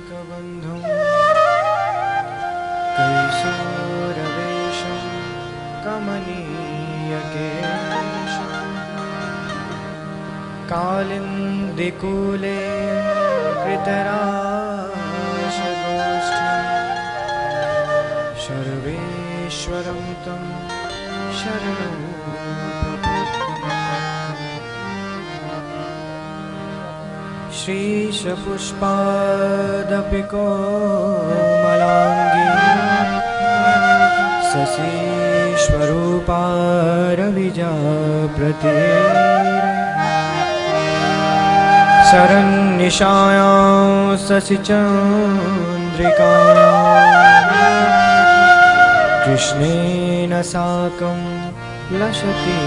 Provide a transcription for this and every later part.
कबन्धुं कैशोरवेशं कमनीयकेशं कालिन्दिकूले कृतराशगोष्ठं सर्वेश्वरं तं शरणं श्रीशपुष्पादपि कोमलाङ्गी शशिस्वरूपारविजाप्रते शरन्निशायां शशिचन्द्रिकायां कृष्णेन साकं लसति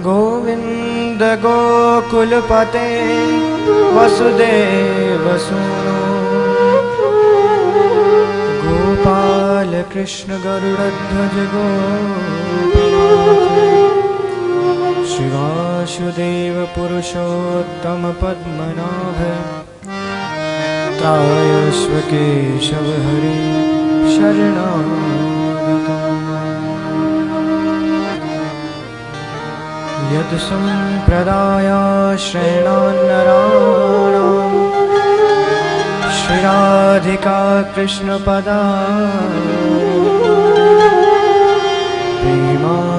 गोविन्द गोकुलपते वसुदेवसूनो गोपाल कृष्ण गरुडध्वज गोपीनाथ श्रीवासुदेव पुरुषोत्तम पद्मनाभ त्रायस्व केशव हरे शरणागतम् यत् सम्प्रदायाश्रयणान्नराणां श्रीराधिका कृष्णपदा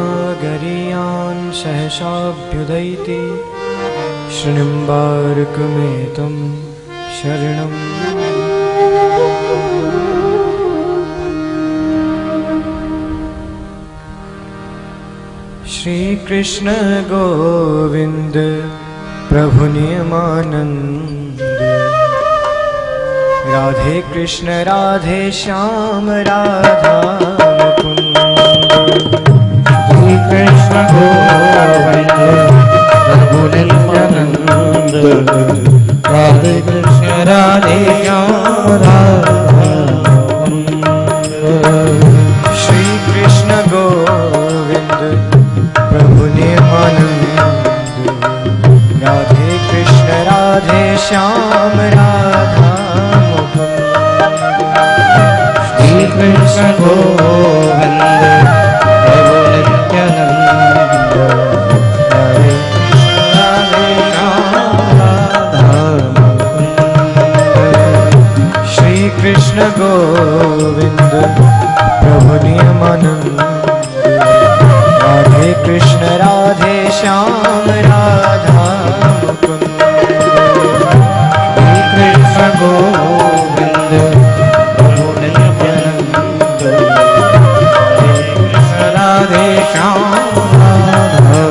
प्रेमागरीयान् सहसाभ्युदयति शृणुम्बार्कमेतं शरणम् श्री कृष्ण गोविंद प्रभु नियमानंद राधे कृष्ण राधे श्याम राधा मुकुंद श्री कृष्ण गोविंद प्रभु नित्यानंद राधे कृष्ण राधे श्याम राधा मुकुंद श्री कृष्ण गोविंद प्रभु नियमानंद राधे कृष्ण राधे श्याम राधा मुकुंद श्री कृष्ण गोविंद प्रभु नित्यानंद राधे श्री कृष्ण गोविंद प्रभु नियमानंद राधे कृष्ण राधे श्याम राधा मुकुंद श्री कृष्ण गोविंद प्रभु नित्यानंद राधे श्याम राधा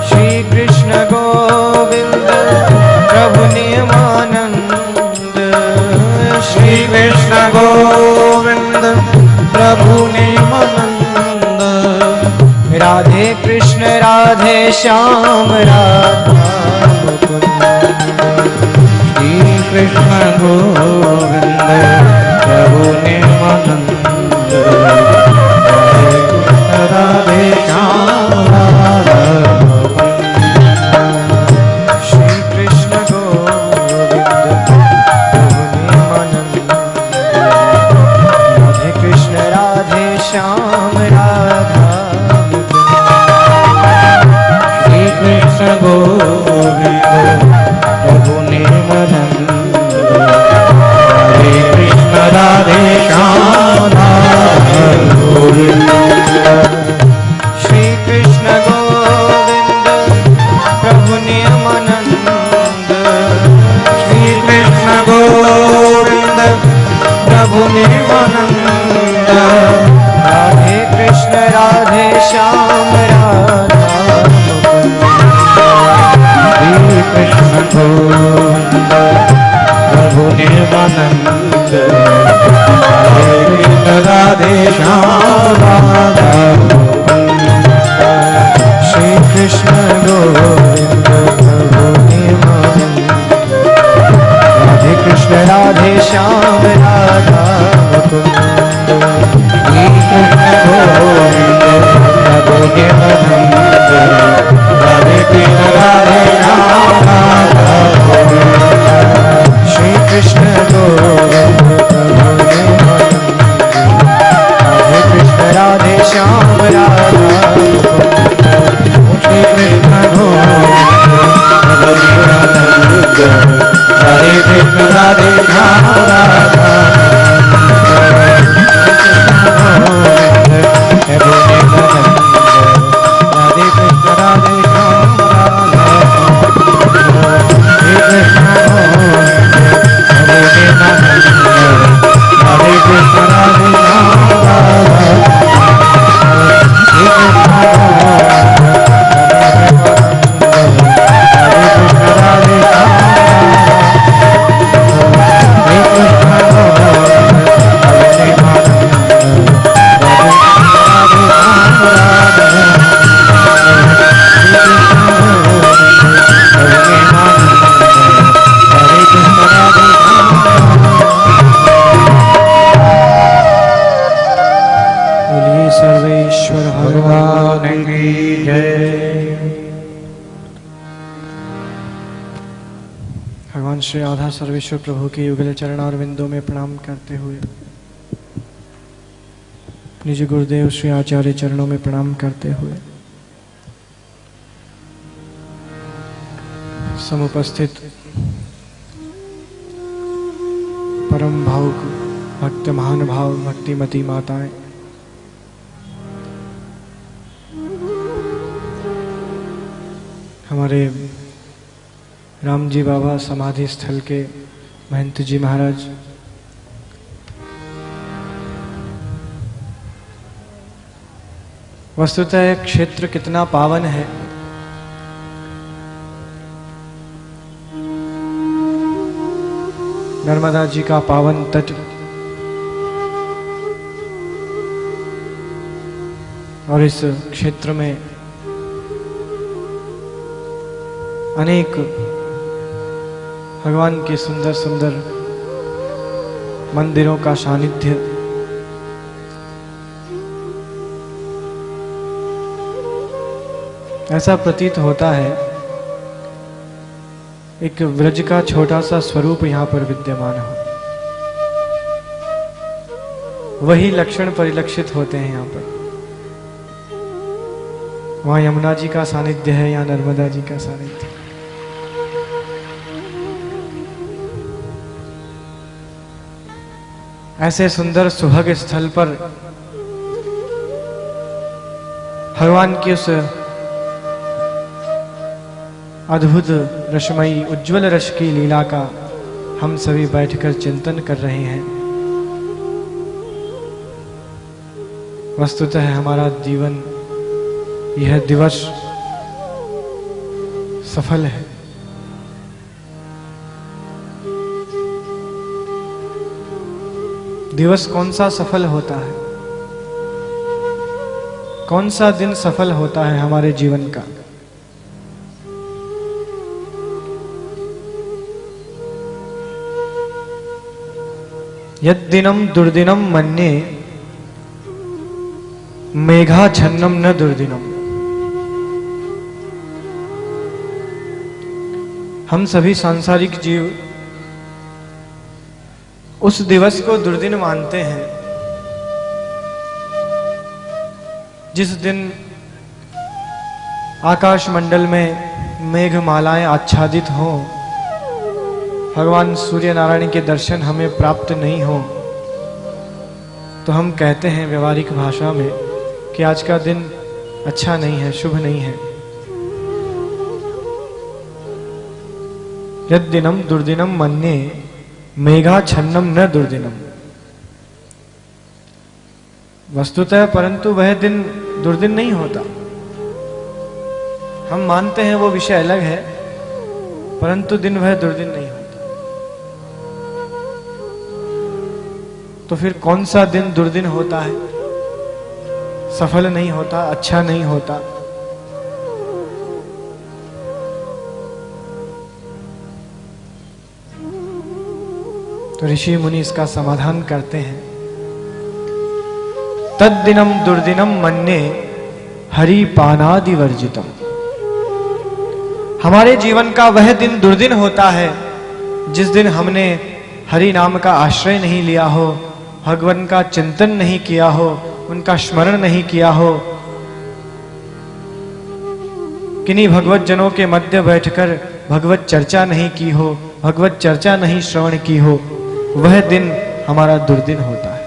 श्री कृष्ण गोविंद प्रभु नियमानंद श्री कृष्ण गोविंद प्रभु नियमानंद राधे कृष्ण राधे श्याम राधा मुकुंद श्री कृष्ण गोविंद प्रभु नियमानंद राधे श्याम राधा श्री कृष्ण गोविंद प्रभु नियमानंद राधे कृष्ण राधे श्याम राधा श्री कृष्ण गोविंद प्रभु नित्यानंद राधे कृष्ण राधे श्याम राधा गोविंद श्री कृष्ण गोविंद प्रभु नियमानंद श्री कृष्ण गोविंद प्रभु नित्यानंद राधे कृष्ण राधे श्याम राधा श्री कृष्ण गोविंद प्रभु नित्यानंद राधे कृष्ण राधे श्याम राधा श्री कृष्ण गोविंद प्रभु नियमानंद राधे कृष्ण राधे श्याम राधा मुकुंद श्री कृष्ण गोविंद श्याम राधा श्री कृष्ण हरे कृष्ण राधे श्याम राधा राधे कृष्ण राधे श्याम राधा श्री कृष्ण हरे कृष्ण राधे कृष्ण राधे श्याम राधा श्री कृष्ण सर्वेश्वर भगवान की जय। भगवान श्री राधा सर्वेश्वर प्रभु के युगल चरण और बिंदों में प्रणाम करते हुए निज गुरुदेव श्री आचार्य चरणों में प्रणाम करते हुए समुपस्थित परम भावुक भक्त महानुभाव भक्तिमती माताएं, हमारे राम जी बाबा समाधि स्थल के महंत जी महाराज, वस्तुतः यह क्षेत्र कितना पावन है। नर्मदा जी का पावन तट और इस क्षेत्र में अनेक भगवान के सुंदर सुंदर मंदिरों का सानिध्य, ऐसा प्रतीत होता है एक व्रज का छोटा सा स्वरूप यहाँ पर विद्यमान हो। वही लक्षण परिलक्षित होते हैं यहाँ पर। वहाँ यमुना जी का सानिध्य है, यहाँ नर्मदा जी का सानिध्य। ऐसे सुंदर सुभग स्थल पर भगवान की उस अद्भुत रसमयी उज्ज्वल रस की लीला का हम सभी बैठकर चिंतन कर रहे हैं। वस्तुतः हमारा जीवन, यह दिवस सफल है। दिवस कौन सा सफल होता है, कौन सा दिन सफल होता है हमारे जीवन का? यद्दिनम दुर्दिनम मन्ये मेघाच्छन्नम न दुर्दिनम। हम सभी सांसारिक जीव उस दिवस को दुर्दिन मानते हैं जिस दिन आकाश मंडल में मेघमालाएं आच्छादित हों, भगवान सूर्य नारायण के दर्शन हमें प्राप्त नहीं हो, तो हम कहते हैं व्यवहारिक भाषा में कि आज का दिन अच्छा नहीं है, शुभ नहीं है। यद्दिनम दुर्दिनम मन्ये मेघाच्छन्नम न दुर्दिनम। वस्तुतः परंतु वह दिन दुर्दिन नहीं होता। हम मानते हैं वो विषय अलग है, परंतु दिन वह दुर्दिन नहीं होता। तो फिर कौन सा दिन दुर्दिन होता है, सफल नहीं होता, अच्छा नहीं होता? तो ऋषि मुनि इसका समाधान करते हैं। तद्दिनम दुर्दिनम मन्ये हरि पानादि वर्जितम। हमारे जीवन का वह दिन दुर्दिन होता है जिस दिन हमने हरि नाम का आश्रय नहीं लिया हो, भगवान का चिंतन नहीं किया हो, उनका स्मरण नहीं किया हो, किन्हीं भगवत जनों के मध्य बैठकर भगवत चर्चा नहीं की हो, भगवत चर्चा नहीं श्रवण की हो, वह दिन हमारा दुर्दिन होता है।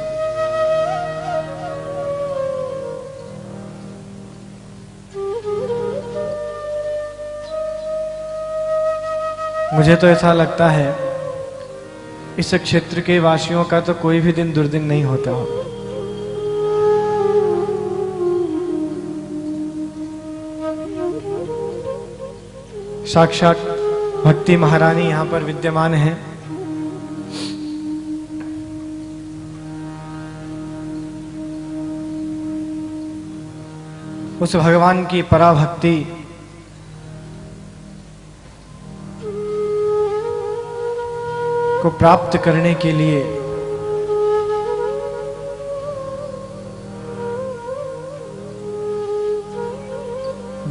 मुझे तो ऐसा लगता है इस क्षेत्र के वासियों का तो कोई भी दिन दुर्दिन नहीं होता हो। साक्षात भक्ति महारानी यहां पर विद्यमान है। उस भगवान की पराभक्ति को प्राप्त करने के लिए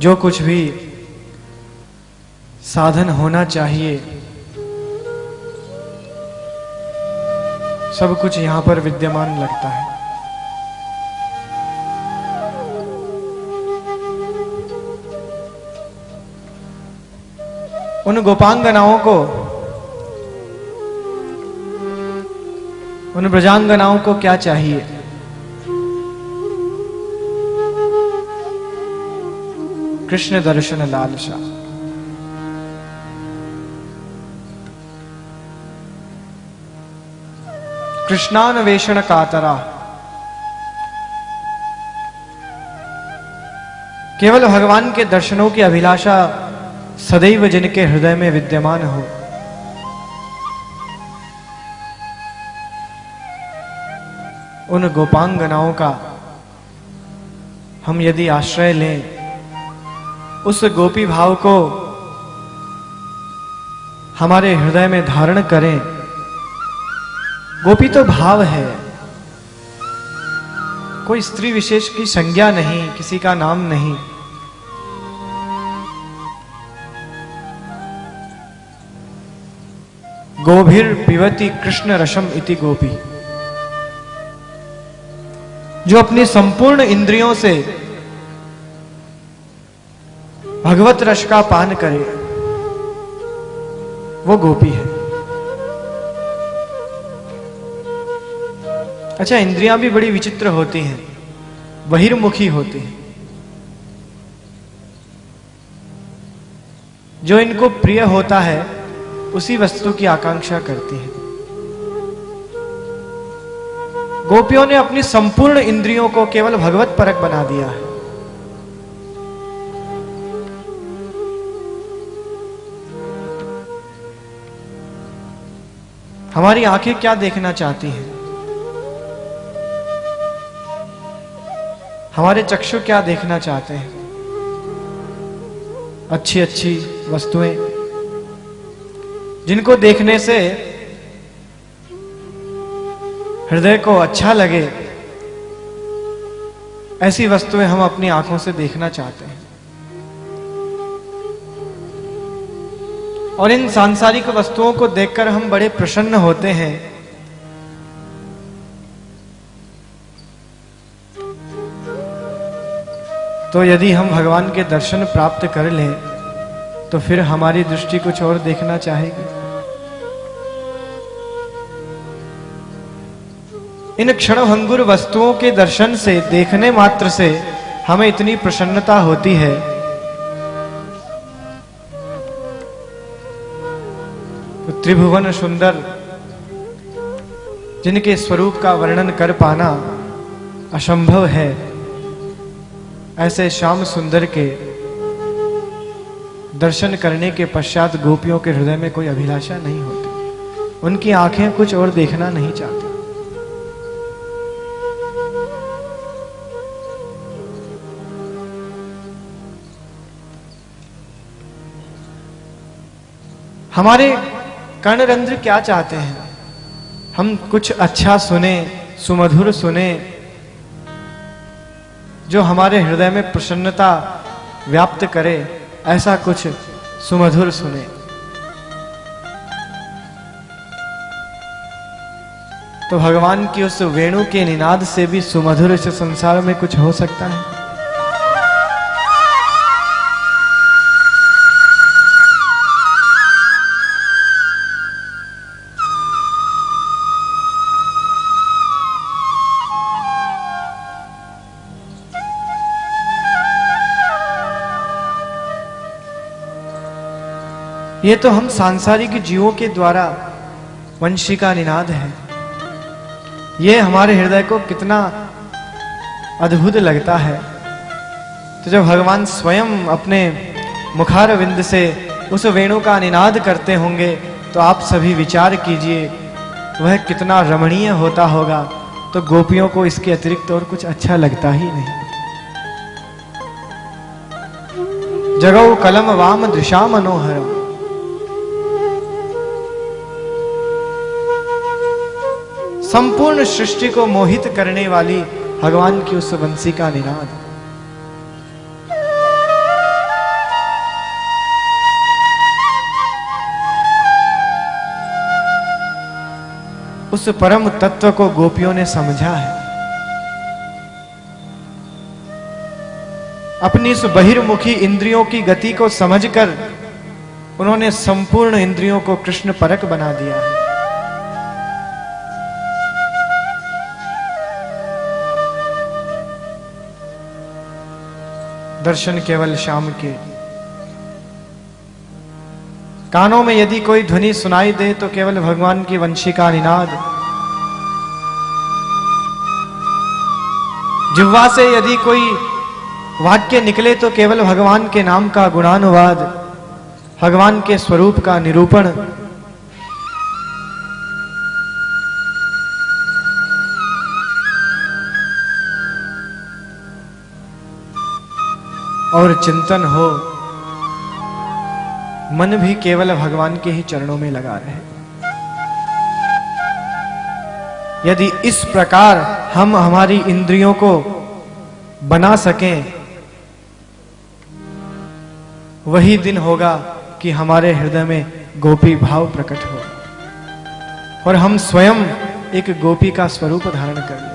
जो कुछ भी साधन होना चाहिए सब कुछ यहां पर विद्यमान लगता है। उन गोपांगनाओं को, उन ब्रजांगनाओं को क्या चाहिए? कृष्ण दर्शन लालसा। कृष्णान्वेषण कातरा। केवल भगवान के दर्शनों की अभिलाषा सदैव जिनके हृदय में विद्यमान हो, उन गोपांगनाओं का हम यदि आश्रय लें, उस गोपी भाव को हमारे हृदय में धारण करें। गोपी तो भाव है, कोई स्त्री विशेष की संज्ञा नहीं, किसी का नाम नहीं। गोभिर पिबति कृष्ण रसम इति गोपी। जो अपनी संपूर्ण इंद्रियों से भगवत रस का पान करे वो गोपी है। अच्छा, इंद्रियां भी बड़ी विचित्र होती हैं, बहिर्मुखी होती हैं। जो इनको प्रिय होता है उसी वस्तु की आकांक्षा करती है। गोपियों ने अपनी संपूर्ण इंद्रियों को केवल भगवत परक बना दिया है। हमारी आंखें क्या देखना चाहती हैं? हमारे चक्षु क्या देखना चाहते हैं? अच्छी अच्छी वस्तुएं जिनको देखने से हृदय को अच्छा लगे, ऐसी वस्तुएं हम अपनी आंखों से देखना चाहते हैं। और इन सांसारिक वस्तुओं को देखकर हम बड़े प्रसन्न होते हैं। तो यदि हम भगवान के दर्शन प्राप्त कर लें तो फिर हमारी दृष्टि कुछ और देखना चाहेगी। इन क्षणभंगुर वस्तुओं के दर्शन से, देखने मात्र से हमें इतनी प्रसन्नता होती है। तो त्रिभुवन सुंदर जिनके स्वरूप का वर्णन कर पाना असंभव है, ऐसे श्याम सुंदर के दर्शन करने के पश्चात गोपियों के हृदय में कोई अभिलाषा नहीं होती। उनकी आंखें कुछ और देखना नहीं चाहती। हमारे कर्णरंध्र क्या चाहते हैं? हम कुछ अच्छा सुने, सुमधुर सुने, जो हमारे हृदय में प्रसन्नता व्याप्त करे, ऐसा कुछ सुमधुर सुने। तो भगवान की उस वेणु के निनाद से भी सुमधुर इस संसार में कुछ हो सकता है? ये तो हम सांसारिक जीवों के द्वारा वंशी का निनाद है। ये हमारे हृदय को कितना अद्भुत लगता है। तो जब भगवान स्वयं अपने मुखार विंद से उस वेणु का निनाद करते होंगे तो आप सभी विचार कीजिए वह कितना रमणीय होता होगा। तो गोपियों को इसके अतिरिक्त और कुछ अच्छा लगता ही नहीं। जगौ कलम वाम दृशा मनोहरम, संपूर्ण सृष्टि को मोहित करने वाली भगवान की उस बंसी का निनाद। उस परम तत्व को गोपियों ने समझा है। अपनी इस बहिर्मुखी इंद्रियों की गति को समझकर उन्होंने संपूर्ण इंद्रियों को कृष्ण परक बना दिया है। दर्शन केवल शाम के। कानों में यदि कोई ध्वनि सुनाई दे तो केवल भगवान की वंशी का निनाद। जिह्वा से यदि कोई वाक्य निकले तो केवल भगवान के नाम का गुणानुवाद, भगवान के स्वरूप का निरूपण। और चिंतन हो, मन भी केवल भगवान के ही चरणों में लगा रहे। यदि इस प्रकार हम हमारी इंद्रियों को बना सकें, वही दिन होगा कि हमारे हृदय में गोपी भाव प्रकट हो और हम स्वयं एक गोपी का स्वरूप धारण कर लें।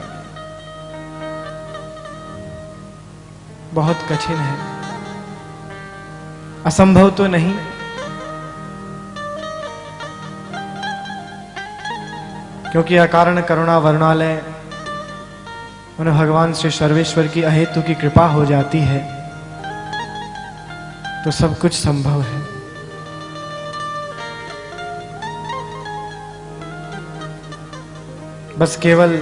बहुत कठिन है, असंभव तो नहीं। क्योंकि अकारण करुणा वरुणालय उन्हें भगवान श्री सर्वेश्वर की अहेतु की कृपा हो जाती है तो सब कुछ संभव है। बस केवल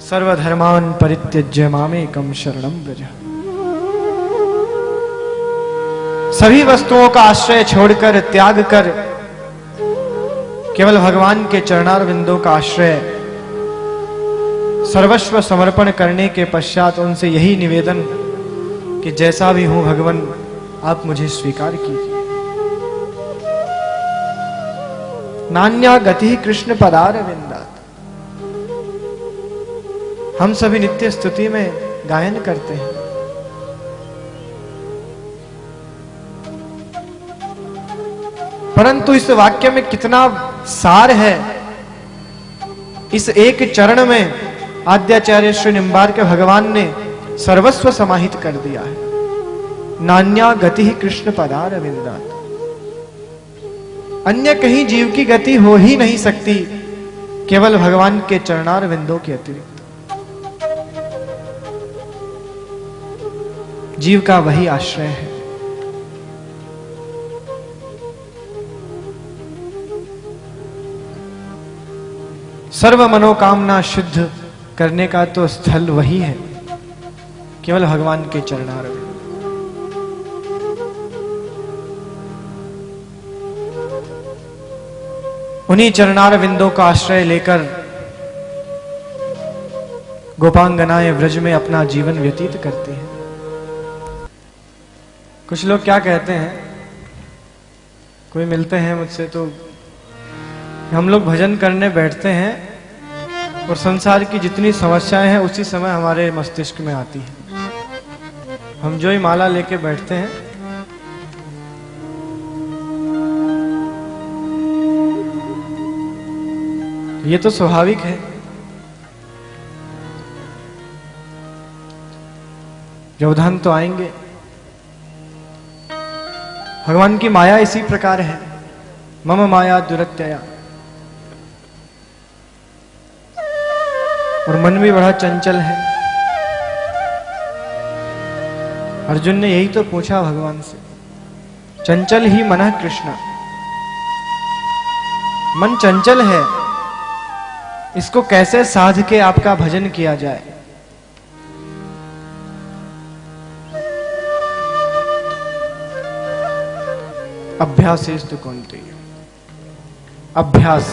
सर्वधर्मान परित्यज्य मामेकं शरणं व्रज। सभी वस्तुओं का आश्रय छोड़कर, त्याग कर केवल भगवान के चरणार बिंदों का आश्रय, सर्वस्व समर्पण करने के पश्चात उनसे यही निवेदन कि जैसा भी हूं भगवान आप मुझे स्वीकार कीजिए। नान्या गति कृष्ण पदार विंदात। हम सभी नित्य स्तुति में गायन करते हैं, परंतु इस वाक्य में कितना सार है। इस एक चरण में आद्याचार्य श्री निम्बार्क भगवान ने सर्वस्व समाहित कर दिया है। नान्या गति कृष्ण पदार विंदात। अन्य कहीं जीव की गति हो ही नहीं सकती केवल भगवान के चरणार विंदों के अतिरिक्त। जीव का वही आश्रय है। सर्व मनोकामना शुद्ध करने का तो स्थल वही है, केवल भगवान के चरणार विंद। उन्हीं चरणार विंदों का आश्रय लेकर गोपांगनाएं व्रज में अपना जीवन व्यतीत करती हैं। कुछ लोग क्या कहते हैं, कोई मिलते हैं मुझसे तो हम लोग भजन करने बैठते हैं और संसार की जितनी समस्याएं हैं उसी समय हमारे मस्तिष्क में आती हैं। हम जो ही माला लेके बैठते हैं ये तो स्वाभाविक है। व्यवधान तो आएंगे। भगवान की माया इसी प्रकार है, मम माया दुरत्यया। और मन भी बड़ा चंचल है। अर्जुन ने यही तो पूछा भगवान से, चंचल ही मन कृष्ण। मन चंचल है, इसको कैसे साध के आपका भजन किया जाए। अभ्यासेस्तु कौन्तेय। अभ्यास,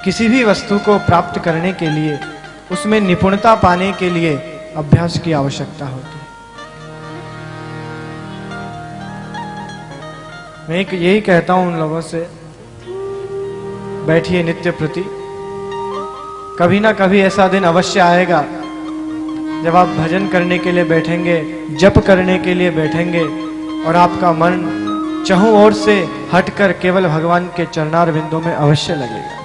किसी भी वस्तु को प्राप्त करने के लिए, उसमें निपुणता पाने के लिए अभ्यास की आवश्यकता होती है। मैं यही कहता हूं उन लोगों से, बैठिए नित्य प्रति। कभी ना कभी ऐसा दिन अवश्य आएगा जब आप भजन करने के लिए बैठेंगे, जप करने के लिए बैठेंगे और आपका मन चहुं ओर से हटकर केवल भगवान के चरणार बिंदु में अवश्य लगेगा।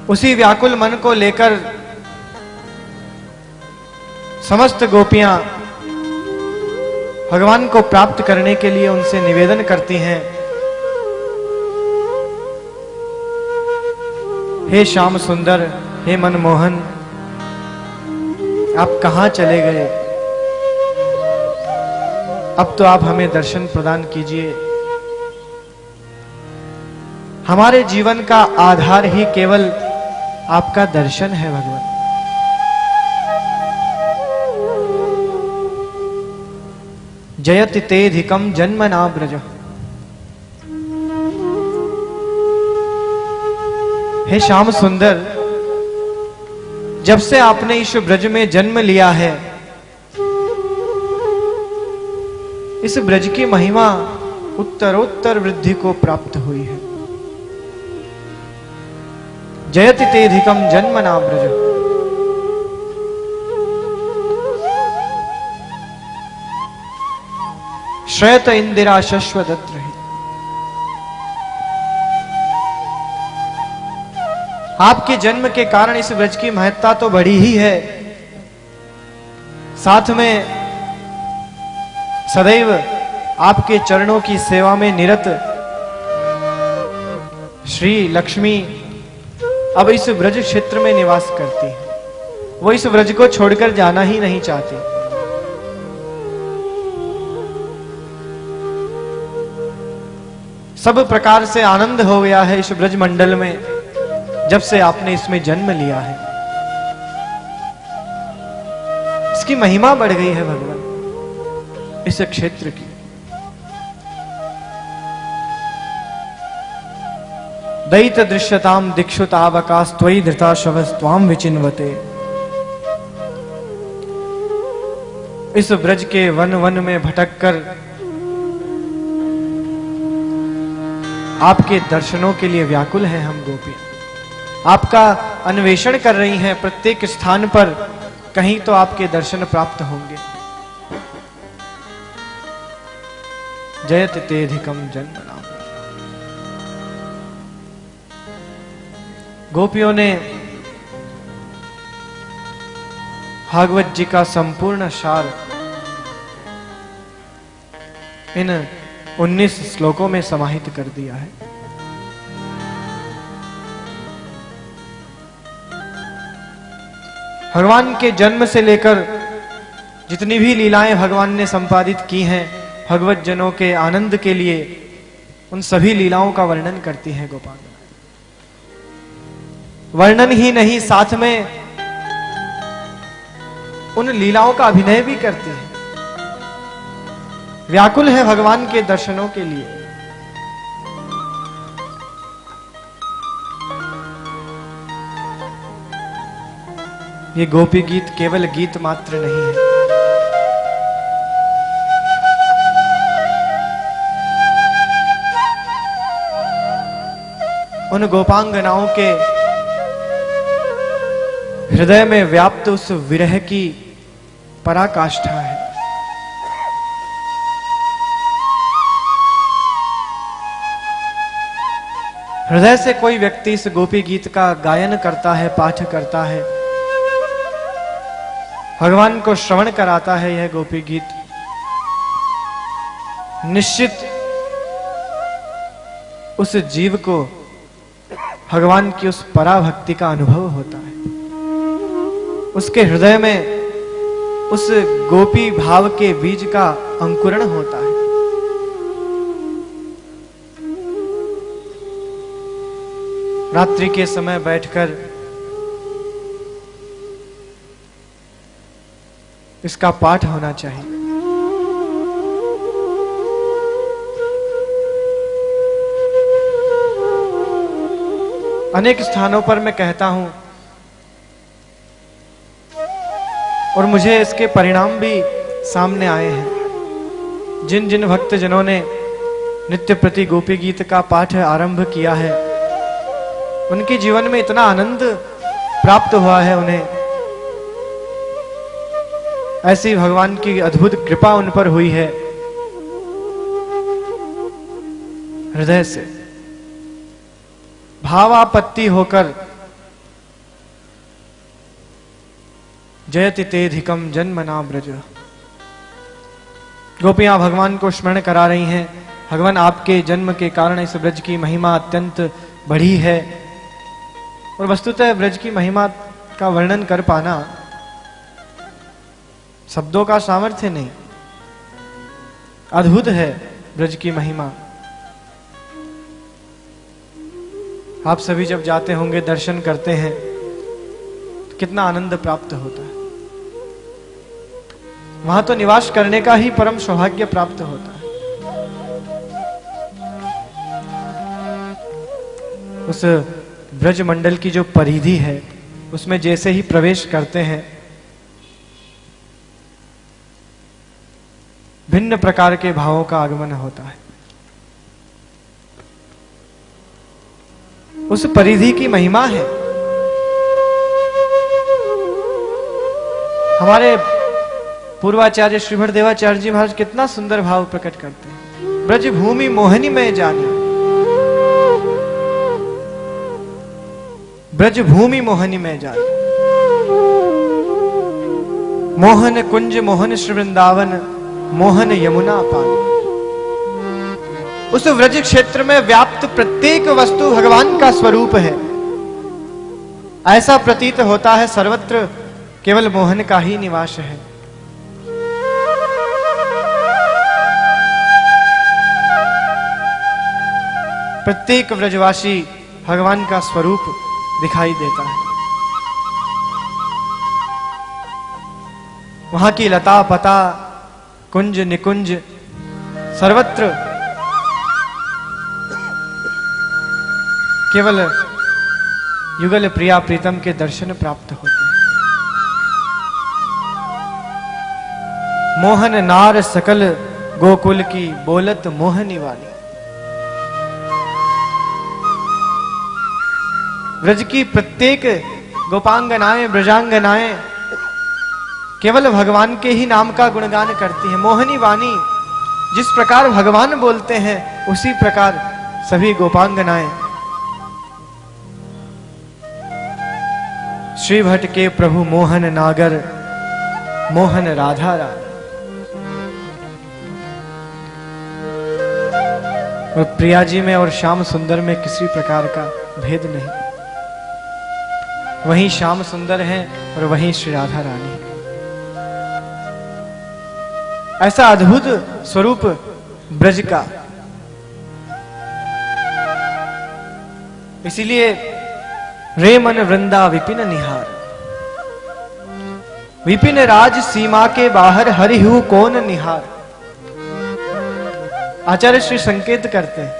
उसी व्याकुल मन को लेकर समस्त गोपियां भगवान को प्राप्त करने के लिए उनसे निवेदन करती हैं, हे श्याम सुंदर, हे मनमोहन, आप कहां चले गए? अब तो आप हमें दर्शन प्रदान कीजिए। हमारे जीवन का आधार ही केवल आपका दर्शन है भगवान। जयति तेधिकम जन्मना ब्रज। हे श्याम सुंदर, जब से आपने इस ब्रज में जन्म लिया है, इस ब्रज की महिमा उत्तरोत्तर वृद्धि को प्राप्त हुई है। जयति तेधिकम जन्मना ब्रज। श्रेत इंदिरा शश्वदत्र। आपके जन्म के कारण इस ब्रज की महत्ता तो बढ़ी ही है, साथ में सदैव आपके चरणों की सेवा में निरत श्री लक्ष्मी अब इस ब्रज क्षेत्र में निवास करती है। वो इस ब्रज को छोड़कर जाना ही नहीं चाहती। सब प्रकार से आनंद हो गया है इस ब्रज मंडल में जब से आपने इसमें जन्म लिया है। इसकी महिमा बढ़ गई है भगवान इस क्षेत्र की। दैत दृश्यताम दिक्षुतावकाश त्वयि धृता शवस्त्वाम विचिन्वते। इस ब्रज के वन वन में भटककर आपके दर्शनों के लिए व्याकुल हैं हम गोपी। आपका अन्वेषण कर रही हैं, प्रत्येक स्थान पर कहीं तो आपके दर्शन प्राप्त होंगे। जयत तेधिकम जन्मना। गोपियों ने भागवत जी का संपूर्ण सार इन 19 श्लोकों में समाहित कर दिया है। भगवान के जन्म से लेकर जितनी भी लीलाएं भगवान ने संपादित की हैं भगवत जनों के आनंद के लिए, उन सभी लीलाओं का वर्णन करती हैं गोपाल। वर्णन ही नहीं, साथ में उन लीलाओं का अभिनय भी करते हैं। व्याकुल है भगवान के दर्शनों के लिए। ये गोपी गीत केवल गीत मात्र नहीं है। उन गोपांगनाओं के हृदय में व्याप्त उस विरह की पराकाष्ठा है। हृदय से कोई व्यक्ति इस गोपी गीत का गायन करता है, पाठ करता है, भगवान को श्रवण कराता है यह गोपी गीत, निश्चित उस जीव को भगवान की उस पराभक्ति का अनुभव होता है। उसके हृदय में उस गोपी भाव के बीज का अंकुरण होता है। रात्रि के समय बैठकर इसका पाठ होना चाहिए। अनेक स्थानों पर मैं कहता हूं और मुझे इसके परिणाम भी सामने आए हैं। जिन जिन भक्तजनों ने नित्य प्रति गोपी गीत का पाठ आरंभ किया है, उनके जीवन में इतना आनंद प्राप्त हुआ है उन्हें, ऐसी भगवान की अद्भुत कृपा उन पर हुई है। हृदय से भावापत्ति होकर जयति तेधिकम जन्मना ब्रज। गोपियां भगवान को स्मरण करा रही हैं, भगवान आपके जन्म के कारण इस ब्रज की महिमा अत्यंत बढ़ी है। और वस्तुतः ब्रज की महिमा का वर्णन कर पाना शब्दों का सामर्थ्य नहीं, अद्भुत है ब्रज की महिमा। आप सभी जब जाते होंगे, दर्शन करते हैं, तो कितना आनंद प्राप्त होता है। वहां तो निवास करने का ही परम सौभाग्य प्राप्त होता है। उस ब्रज मंडल की जो परिधि है, उसमें जैसे ही प्रवेश करते हैं, भिन्न प्रकार के भावों का आगमन होता है। उस परिधि की महिमा है। हमारे पूर्वाचार्य श्रीभर देवाचार्य जी महाराज कितना सुंदर भाव प्रकट करते हैं। ब्रज भूमि मोहनी में जानी, ब्रज भूमि मोहनी में जानी, मोहन कुंज मोहन श्री वृंदावन, मोहन यमुना पानी। उस व्रज क्षेत्र में व्याप्त प्रत्येक वस्तु भगवान का स्वरूप है। ऐसा प्रतीत होता है सर्वत्र केवल मोहन का ही निवास है। प्रत्येक व्रजवासी भगवान का स्वरूप दिखाई देता है। वहां की लता पता, कुंज निकुंज, सर्वत्र केवल युगल प्रिया प्रीतम के दर्शन प्राप्त होते हैं। मोहन नार सकल गोकुल की बोलत मोहनी वाली। ब्रज की प्रत्येक गोपांगनाएं, ब्रजांगनाएं केवल भगवान के ही नाम का गुणगान करती हैं। मोहनी वाणी, जिस प्रकार भगवान बोलते हैं उसी प्रकार सभी गोपांगनाएं श्री भट्ट के प्रभु मोहन नागर, मोहन राधा रानी। और प्रिया जी में और श्याम सुंदर में किसी प्रकार का भेद नहीं। वहीं श्याम सुंदर हैं और वहीं श्री राधा रानी। ऐसा अद्भुत स्वरूप ब्रज का। इसीलिए रे मन वृंदा विपिन निहार, विपिन राज सीमा के बाहर हरिहु कौन निहार। आचार्य श्री संकेत करते हैं,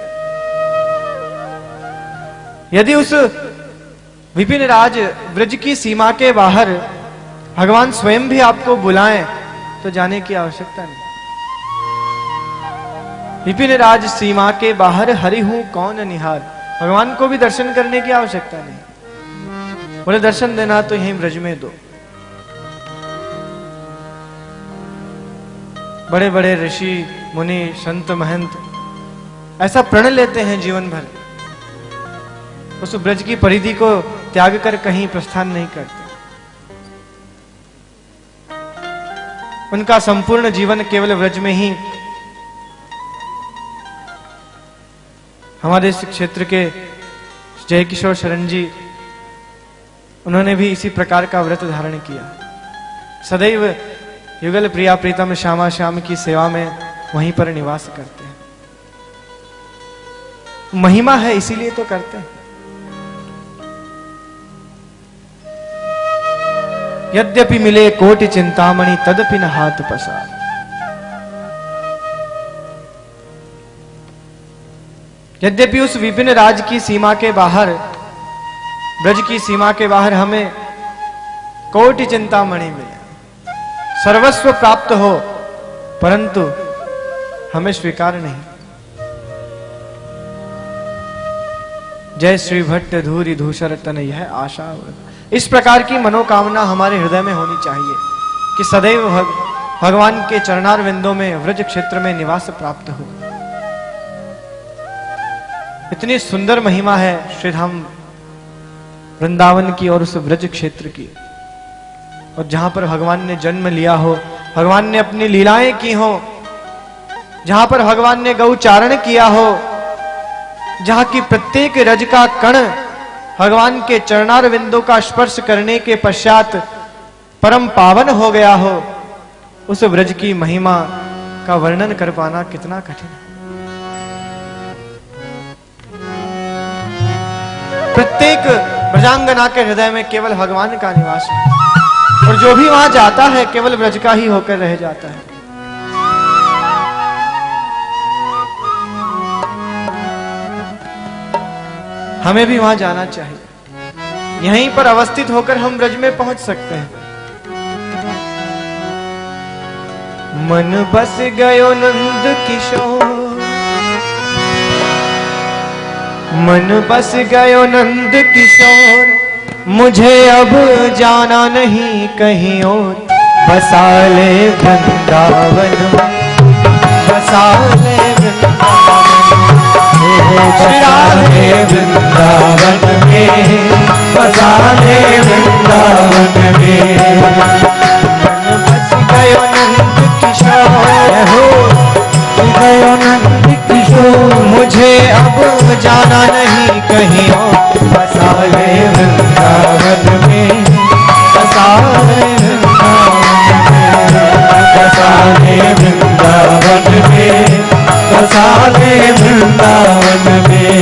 यदि उस विपिन राज ब्रज की सीमा के बाहर भगवान स्वयं भी आपको बुलाएं तो जाने की आवश्यकता नहीं। विपिन राज सीमा के बाहर हरिहु कौन निहार, भगवान को भी दर्शन करने की आवश्यकता नहीं। बोले दर्शन देना तो यहीं ब्रज में दो। बड़े बड़े ऋषि मुनि संत महंत ऐसा प्रण लेते हैं जीवन भर, उस ब्रज की परिधि को त्याग कर कहीं प्रस्थान नहीं करते। उनका संपूर्ण जीवन केवल ब्रज में ही। हमारे इस क्षेत्र के जय किशोर शरण जी, उन्होंने भी इसी प्रकार का व्रत धारण किया। सदैव युगल प्रिया प्रीतम श्यामा श्याम की सेवा में वहीं पर निवास करते हैं। महिमा है इसीलिए तो करते हैं। यद्यपि मिले कोटि चिंतामणि तदपि न हाथ पसार। यद्यपि उस विपिन राज की सीमा के बाहर, ब्रज की सीमा के बाहर हमें कोटि चिंतामणि मिले, सर्वस्व प्राप्त हो, परंतु हमें स्वीकार नहीं। जय श्री भट्ट धूरी धूसर तन यह आशा। इस प्रकार की मनोकामना हमारे हृदय में होनी चाहिए कि सदैव भगवान के चरणार विंदों में व्रज क्षेत्र में निवास प्राप्त हो। इतनी सुंदर महिमा है श्री धाम वृंदावन की और उस व्रज क्षेत्र की। और जहां पर भगवान ने जन्म लिया हो, भगवान ने अपनी लीलाएं की हो, जहां पर भगवान ने गौचारण किया हो, जहां की प्रत्येक रज का कण भगवान के चरणार विंदों का स्पर्श करने के पश्चात परम पावन हो गया हो, उस व्रज की महिमा का वर्णन कर पाना कितना कठिन है। प्रत्येक ब्रजांगना के हृदय में केवल भगवान का निवास है, और जो भी वहां जाता है केवल ब्रज का ही होकर रह जाता है। हमें भी वहां जाना चाहिए। यहीं पर अवस्थित होकर हम ब्रज में पहुंच सकते हैं। मन बस गयो नंद किशोर, मन बस गयो नंद किशोर, मुझे अब जाना नहीं कहीं और। बसा ले वृंदावन में, बसा ले वृंदावन में, बसा ले वृंदावन में। बस गयो नंद किशोर, गयो नंद किशोर, मुझे अब जाना नहीं कहीं और। बसा ले वृंदावन में, बसा ले वृंदावन में, बसा ले वृंदावन में, बसा ले वृंदावन में।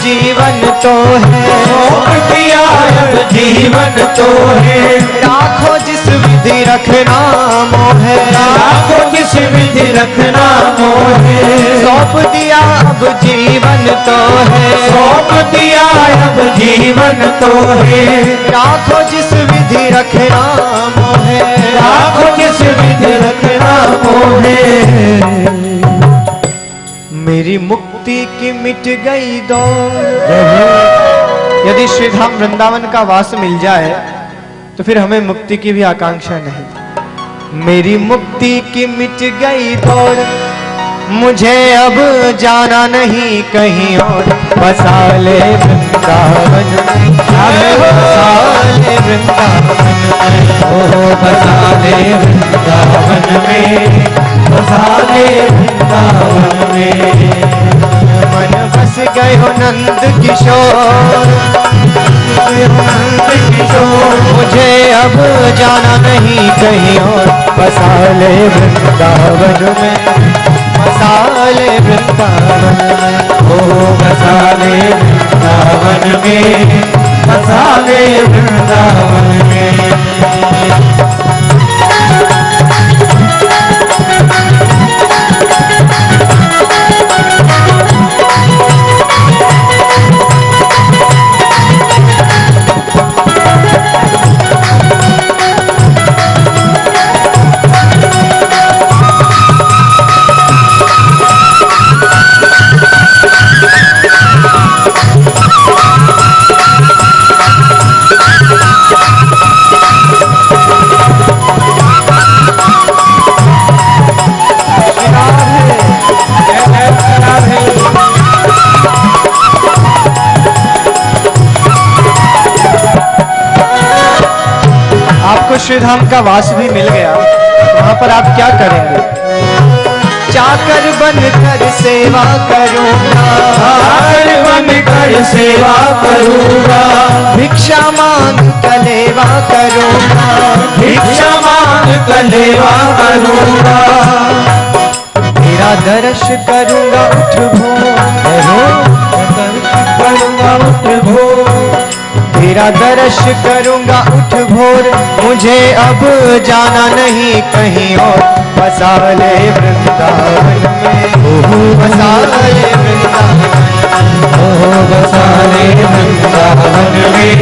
जीवन तो है, सौंप दिया अब जीवन तो है। राखो जिस विधि रखना मोह, राखो जिस विधि रखना मोह। सौंप दिया अब जीवन तो है, सौंप दिया अब जीवन तो है। राखो जिस विधि रखना मोह, राखो जिस विधि रखना मोह। मेरी मुक्ति की मिट गई दौड़। यदि श्रीधाम वृंदावन का वास मिल जाए तो फिर हमें मुक्ति की भी आकांक्षा नहीं। मेरी मुक्ति की मिट गई दौड़, मुझे अब जाना नहीं कहीं और। बसा ले वृंदावन में, बसा ले वृंदावन में, ओ बसा ले वृंदावन में, बसा ले वृंदावन में। मन बस गए हो नंद किशोर, नंद किशोर, मुझे अब जाना नहीं कहीं और। बसा ले वृंदावन में, बसा ले वृंदावन में, ओ बसा ले वृंदावन में, बसा ले वृंदावन में। तुलसीधाम का वास भी मिल गया, वहां पर आप क्या करेंगे? चाकर बनकर सेवा करूंगा, चाकर बनकर सेवा करूंगा, भिक्षा मांग कलेवा करूंगा, भिक्षा मांग कलेवा करूंगा, तेरा दर्श करूंगा उठ करूंगा उठ भोर, तेरा दर्श करूंगा उठ भोर, मुझे अब जाना नहीं कहीं और, बसा ले वृंदावन में, बसा ले वृंदावन, बसा ले वृंदावन में,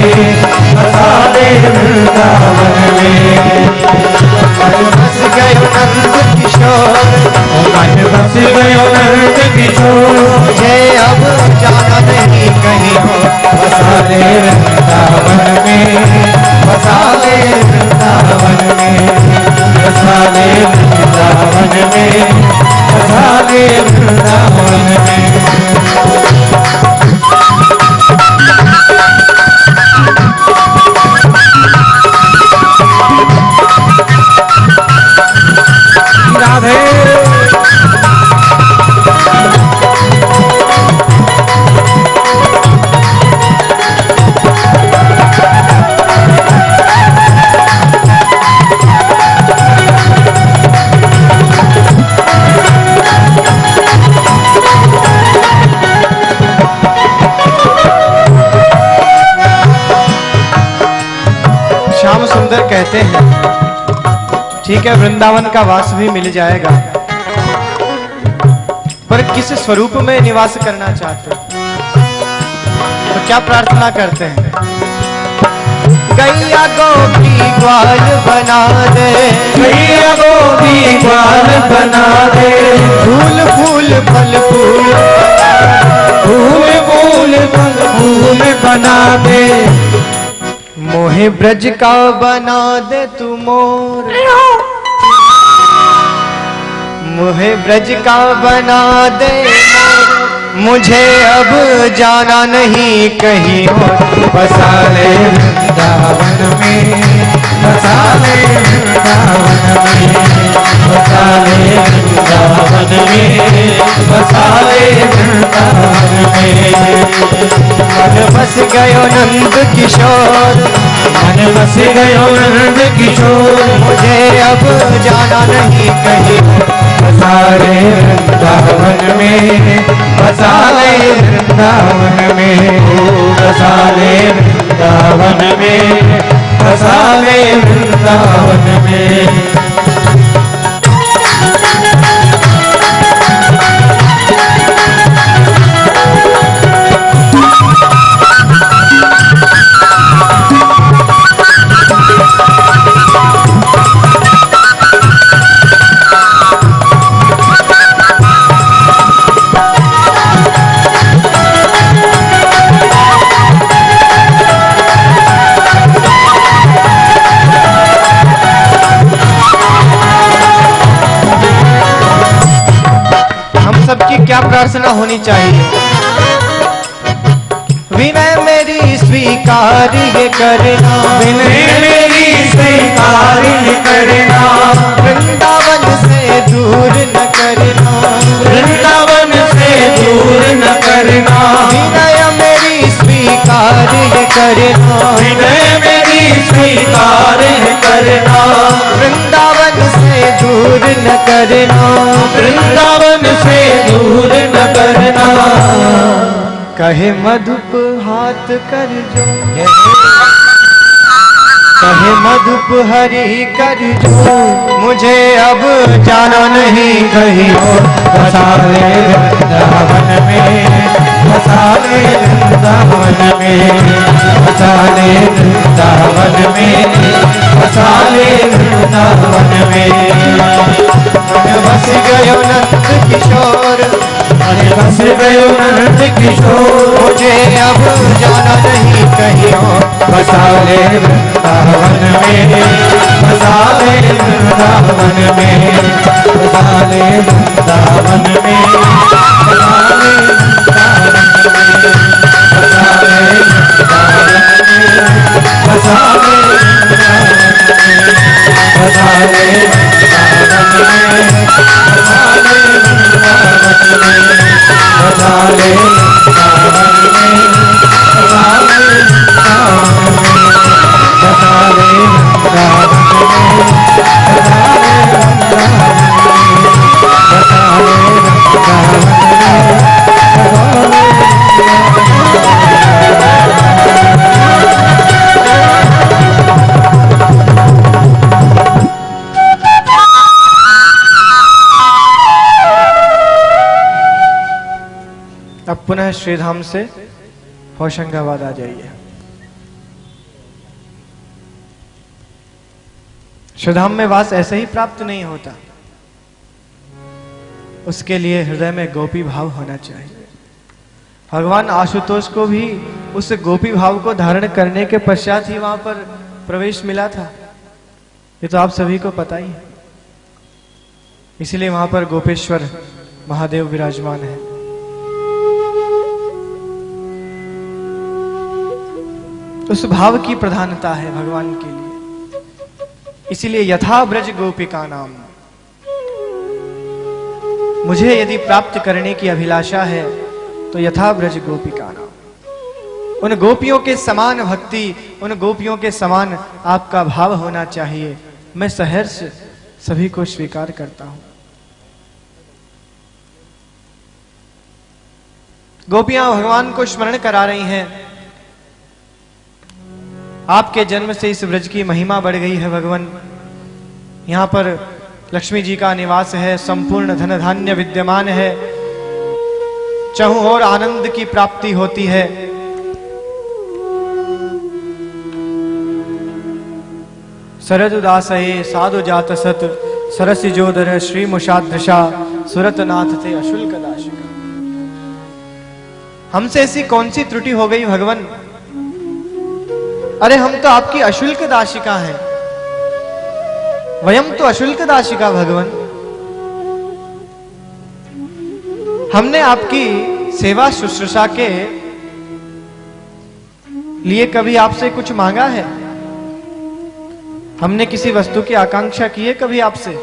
बसा ले वृंदावन में। मन बस गयो नंद किशोर, मन बस गयो नंद किशोर, मुझे अब जाना नहीं कहीं और, बसा ले वृंदावन में, बसा ले वृंदावन में, बसा ले वृंदावन में, बसा ले वृंदावन में। राधे श्याम सुंदर कहते हैं, ठीक है वृंदावन का वास भी मिल जाएगा, पर किस स्वरूप में निवास करना चाहते हैं? तो क्या प्रार्थना करते हैं? गैया गोपी ग्वाल बना दे, गैया गोपी ग्वाल बना दे, फूल फूल फल फूल, फूल फूल फल फूल बना दे, मोहे ब्रज का बना दे तू मोर, मोहे ब्रज का बना दे मोर, मुझे अब जाना नहीं कहीं और, बसा ले वृंदावन में, बसा ले वृंदावन में, बसा ले वृंदावन में, बसा ले वृंदावन में। मन बस गयो नंद किशोर, मन बस गयो नंद किशोर, मुझे अब जाना नहीं कहीं और, बसा ले वृंदावन में, बसा ले वृंदावन में, बसा ले वृंदावन में, बसा ले वृंदावन में। क्या प्रार्थना होनी चाहिए? विनय मेरी स्वीकार ये करना, विनय मेरी स्वीकार ये करना, वृंदावन से दूर न करना, वृंदावन से दूर न करना, विनय मेरी स्वीकार ये करना, विनय मेरी स्वीकार ये करना, वृंदावन से दूर न करना, वृंदावन से दूर न करना। कहे मधुप हाथ कर जो, कहे मधुप हरि कर जो, मुझे अब जाना नहीं कहीं और, बसा ले वृंदावन में, बसा ले वृंदावन में, बसा ले वृंदावन में, बसा ले वृंदावन में। बस गयो नंद किशोर, बस गयो नंद किशोर, मुझे अब जाना नहीं कहीं और, बसा ले वृंदावन में, बसा ले वृंदावन में, बसा ले वृंदावन में, बसा ले वृंदावन में, बसा ले वृंदावन में, बसा ले वृंदावन में। पुनः श्रीधाम से होशंगाबाद आ जाइए। श्रीधाम में वास ऐसे ही प्राप्त नहीं होता, उसके लिए हृदय में गोपी भाव होना चाहिए। भगवान आशुतोष को भी उस गोपी भाव को धारण करने के पश्चात ही वहां पर प्रवेश मिला था, ये तो आप सभी को पता ही है। इसलिए वहां पर गोपेश्वर महादेव विराजमान है। उस भाव की प्रधानता है भगवान के लिए, इसीलिए यथा ब्रज गोपिका नाम, मुझे यदि प्राप्त करने की अभिलाषा है तो यथा ब्रज गोपिका नाम, उन गोपियों के समान भक्ति, उन गोपियों के समान आपका भाव होना चाहिए। मैं सहर्ष सभी को स्वीकार करता हूं। गोपियां भगवान को स्मरण करा रही हैं, आपके जन्म से इस ब्रज की महिमा बढ़ गई है भगवान। यहां पर लक्ष्मी जी का निवास है, संपूर्ण धन धान्य विद्यमान है, चहुं और आनंद की प्राप्ति होती है। सरद उदासये साधु जात सत सरसिजोदर श्री मुषादृशा सुरतनाथ थे अशुल्क दाशिका। हमसे ऐसी कौन सी त्रुटि हो गई भगवान? अरे हम तो आपकी अशुल्क दाशिका हैं, वयम तो अशुल्क दाशिका भगवान। हमने आपकी सेवा शुश्रूषा के लिए कभी आपसे कुछ मांगा है? हमने किसी वस्तु की आकांक्षा की है कभी आपसे?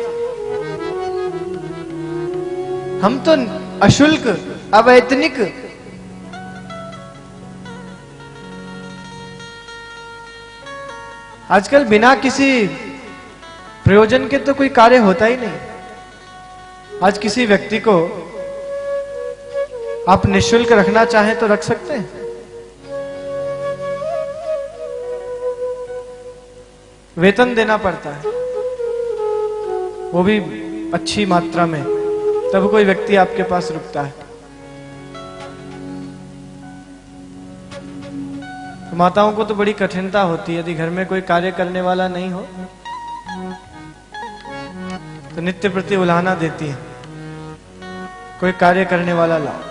हम तो अशुल्क अवैतनिक, आजकल बिना किसी प्रयोजन के तो कोई कार्य होता ही नहीं। आज किसी व्यक्ति को आप निःशुल्क रखना चाहें तो रख सकते हैं। वेतन देना पड़ता है, वो भी अच्छी मात्रा में, तब कोई व्यक्ति आपके पास रुकता है। तो माताओं को तो बड़ी कठिनता होती है, यदि घर में कोई कार्य करने वाला नहीं हो तो नित्य प्रति उलाहना देती है, कोई कार्य करने वाला लाओ,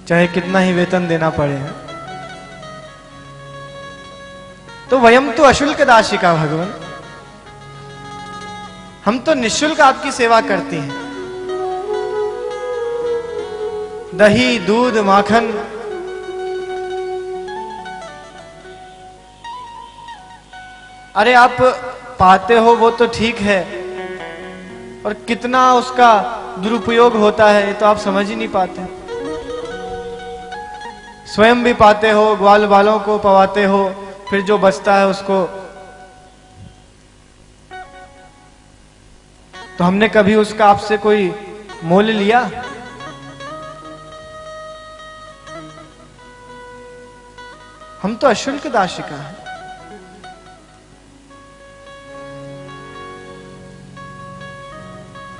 चाहे कितना ही वेतन देना पड़े। तो वयम तो अशुल्क दाशिका भगवान, हम तो निःशुल्क आपकी सेवा करती हैं। दही दूध माखन, अरे आप पाते हो वो तो ठीक है, और कितना उसका दुरुपयोग होता है ये तो आप समझ ही नहीं पाते। स्वयं भी पाते हो, ग्वाल बालों को पवाते हो, फिर जो बचता है उसको, तो हमने कभी उसका आपसे कोई मोल लिया? हम तो अशुल्क दाशिका हैं।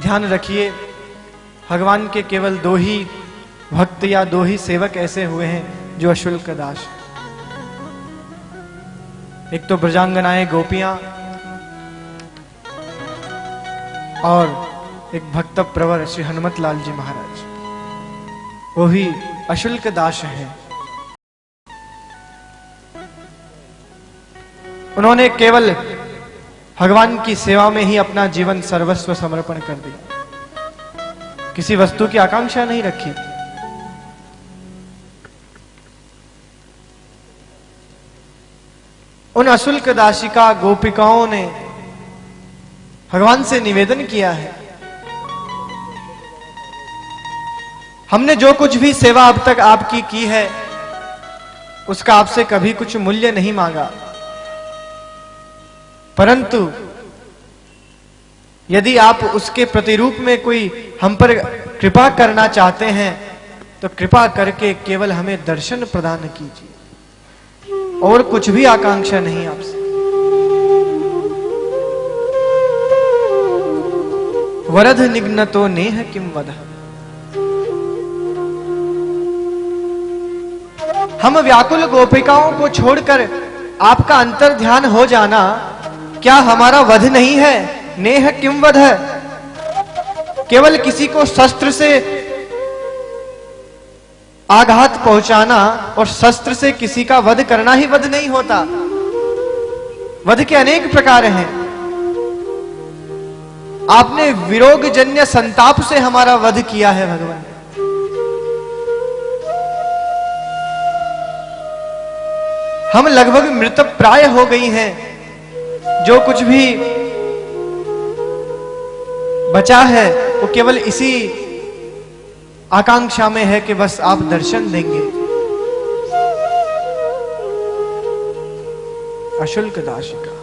ध्यान रखिए, भगवान के केवल दो ही भक्त या दो ही सेवक ऐसे हुए हैं जो अशुल्क दास। एक तो ब्रजांगनाएं गोपियां और एक भक्त प्रवर श्री हनुमत लाल जी महाराज, वो भी अशुल्क दास हैं। उन्होंने केवल भगवान की सेवा में ही अपना जीवन सर्वस्व समर्पण कर दिया, किसी वस्तु की आकांक्षा नहीं रखी। उन अशुल्क दाशिका गोपिकाओं ने भगवान से निवेदन किया है, हमने जो कुछ भी सेवा अब तक आपकी की है उसका आपसे कभी कुछ मूल्य नहीं मांगा, परंतु यदि आप उसके प्रतिरूप में कोई हम पर कृपा करना चाहते हैं तो कृपा करके केवल हमें दर्शन प्रदान कीजिए, और कुछ भी आकांक्षा नहीं आपसे। वरद निघ्नतो नेह किम वद। हम व्याकुल गोपिकाओं को छोड़कर आपका अंतर ध्यान हो जाना क्या हमारा वध नहीं है? नेह किम वध है। केवल किसी को शस्त्र से आघात पहुंचाना और शस्त्र से किसी का वध करना ही वध नहीं होता। वध के अनेक प्रकार हैं। आपने विरोगजन्य संताप से हमारा वध किया है भगवान। हम लगभग मृत प्राय हो गई हैं। जो कुछ भी बचा है वो केवल इसी आकांक्षा में है कि बस आप दर्शन देंगे। अशुल्क दाशिका,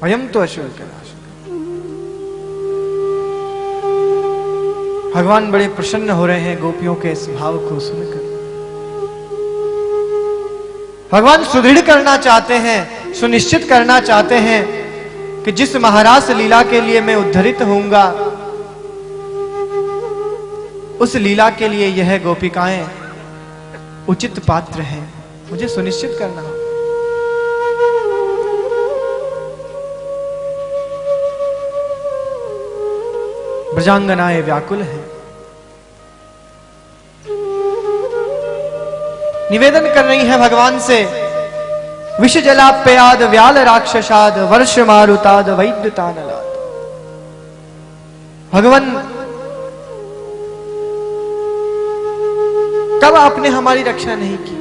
अयम तो अशुल्क दाशिका। भगवान बड़े प्रसन्न हो रहे हैं गोपियों के इस भाव को सुनकर। भगवान सुदृढ़ करना चाहते हैं, सुनिश्चित करना चाहते हैं कि जिस महारास लीला के लिए मैं उद्धरित होऊंगा उस लीला के लिए यह गोपिकाएं उचित पात्र हैं। मुझे सुनिश्चित करना हो। ब्रजांगनाएं व्याकुल हैं, निवेदन कर रही है भगवान से। विष जलाप्याद व्याल राक्षसाद वर्ष मारुताद वैद्युतानलाद। भगवान कब आपने हमारी रक्षा नहीं की?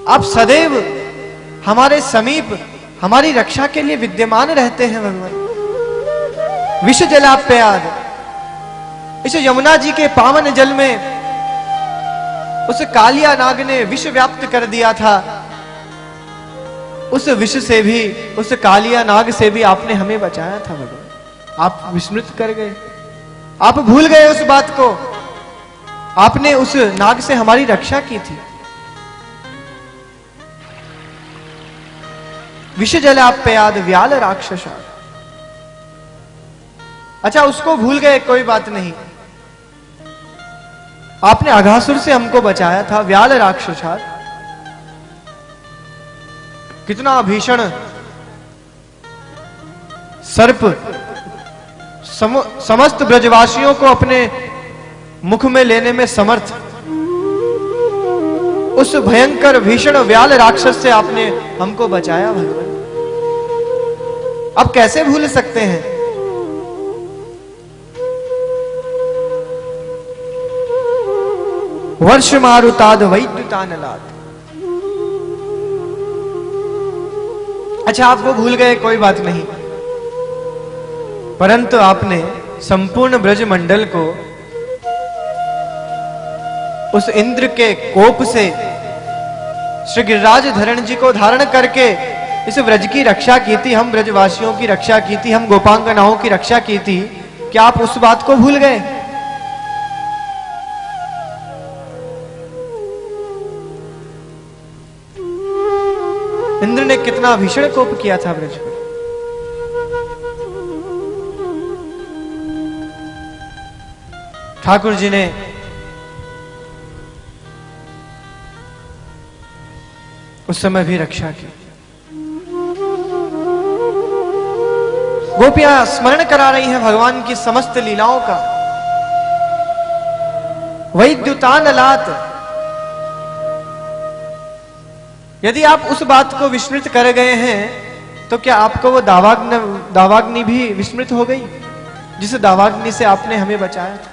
आप सदैव हमारे समीप हमारी रक्षा के लिए विद्यमान रहते हैं भगवान। विष जलाप्याद, इस यमुना जी के पावन जल में उस कालिया नाग ने विष व्याप्त कर दिया था। उस विष से भी, उस कालिया नाग से भी आपने हमें बचाया था भगवान। आप विस्मृत कर गए, आप भूल गए उस बात को। आपने उस नाग से हमारी रक्षा की थी। विष जलाप्याद व्याल राक्षसाद। अच्छा, उसको भूल गए, कोई बात नहीं। आपने अघासुर से हमको बचाया था। व्याल राक्षसाद, कितना भीषण सर्प समस्त ब्रजवासियों को अपने मुख में लेने में समर्थ, उस भयंकर भीषण व्याल राक्षस से आपने हमको बचाया भगवान। अब कैसे भूल सकते हैं? वर्ष मारुताद वैद्युतानलाद। अच्छा, आप वो भूल गए, कोई बात नहीं, परंतु आपने संपूर्ण ब्रज मंडल को उस इंद्र के कोप से श्री गिरिराज धरण जी को धारण करके इस ब्रज की रक्षा की थी। हम ब्रजवासियों की रक्षा की थी, हम गोपांगनाओं की रक्षा की थी। क्या आप उस बात को भूल गए? इंद्र ने कितना भीषण कोप किया था ब्रज पर। ठाकुर जी ने उस समय भी रक्षा की। गोपियां स्मरण करा रही हैं भगवान की समस्त लीलाओं का। वैद्युतानलात, यदि आप उस बात को विस्मृत कर गए हैं तो क्या आपको वो दावाग्नि भी विस्मृत हो गई जिस दावाग्नि से आपने हमें बचाया था?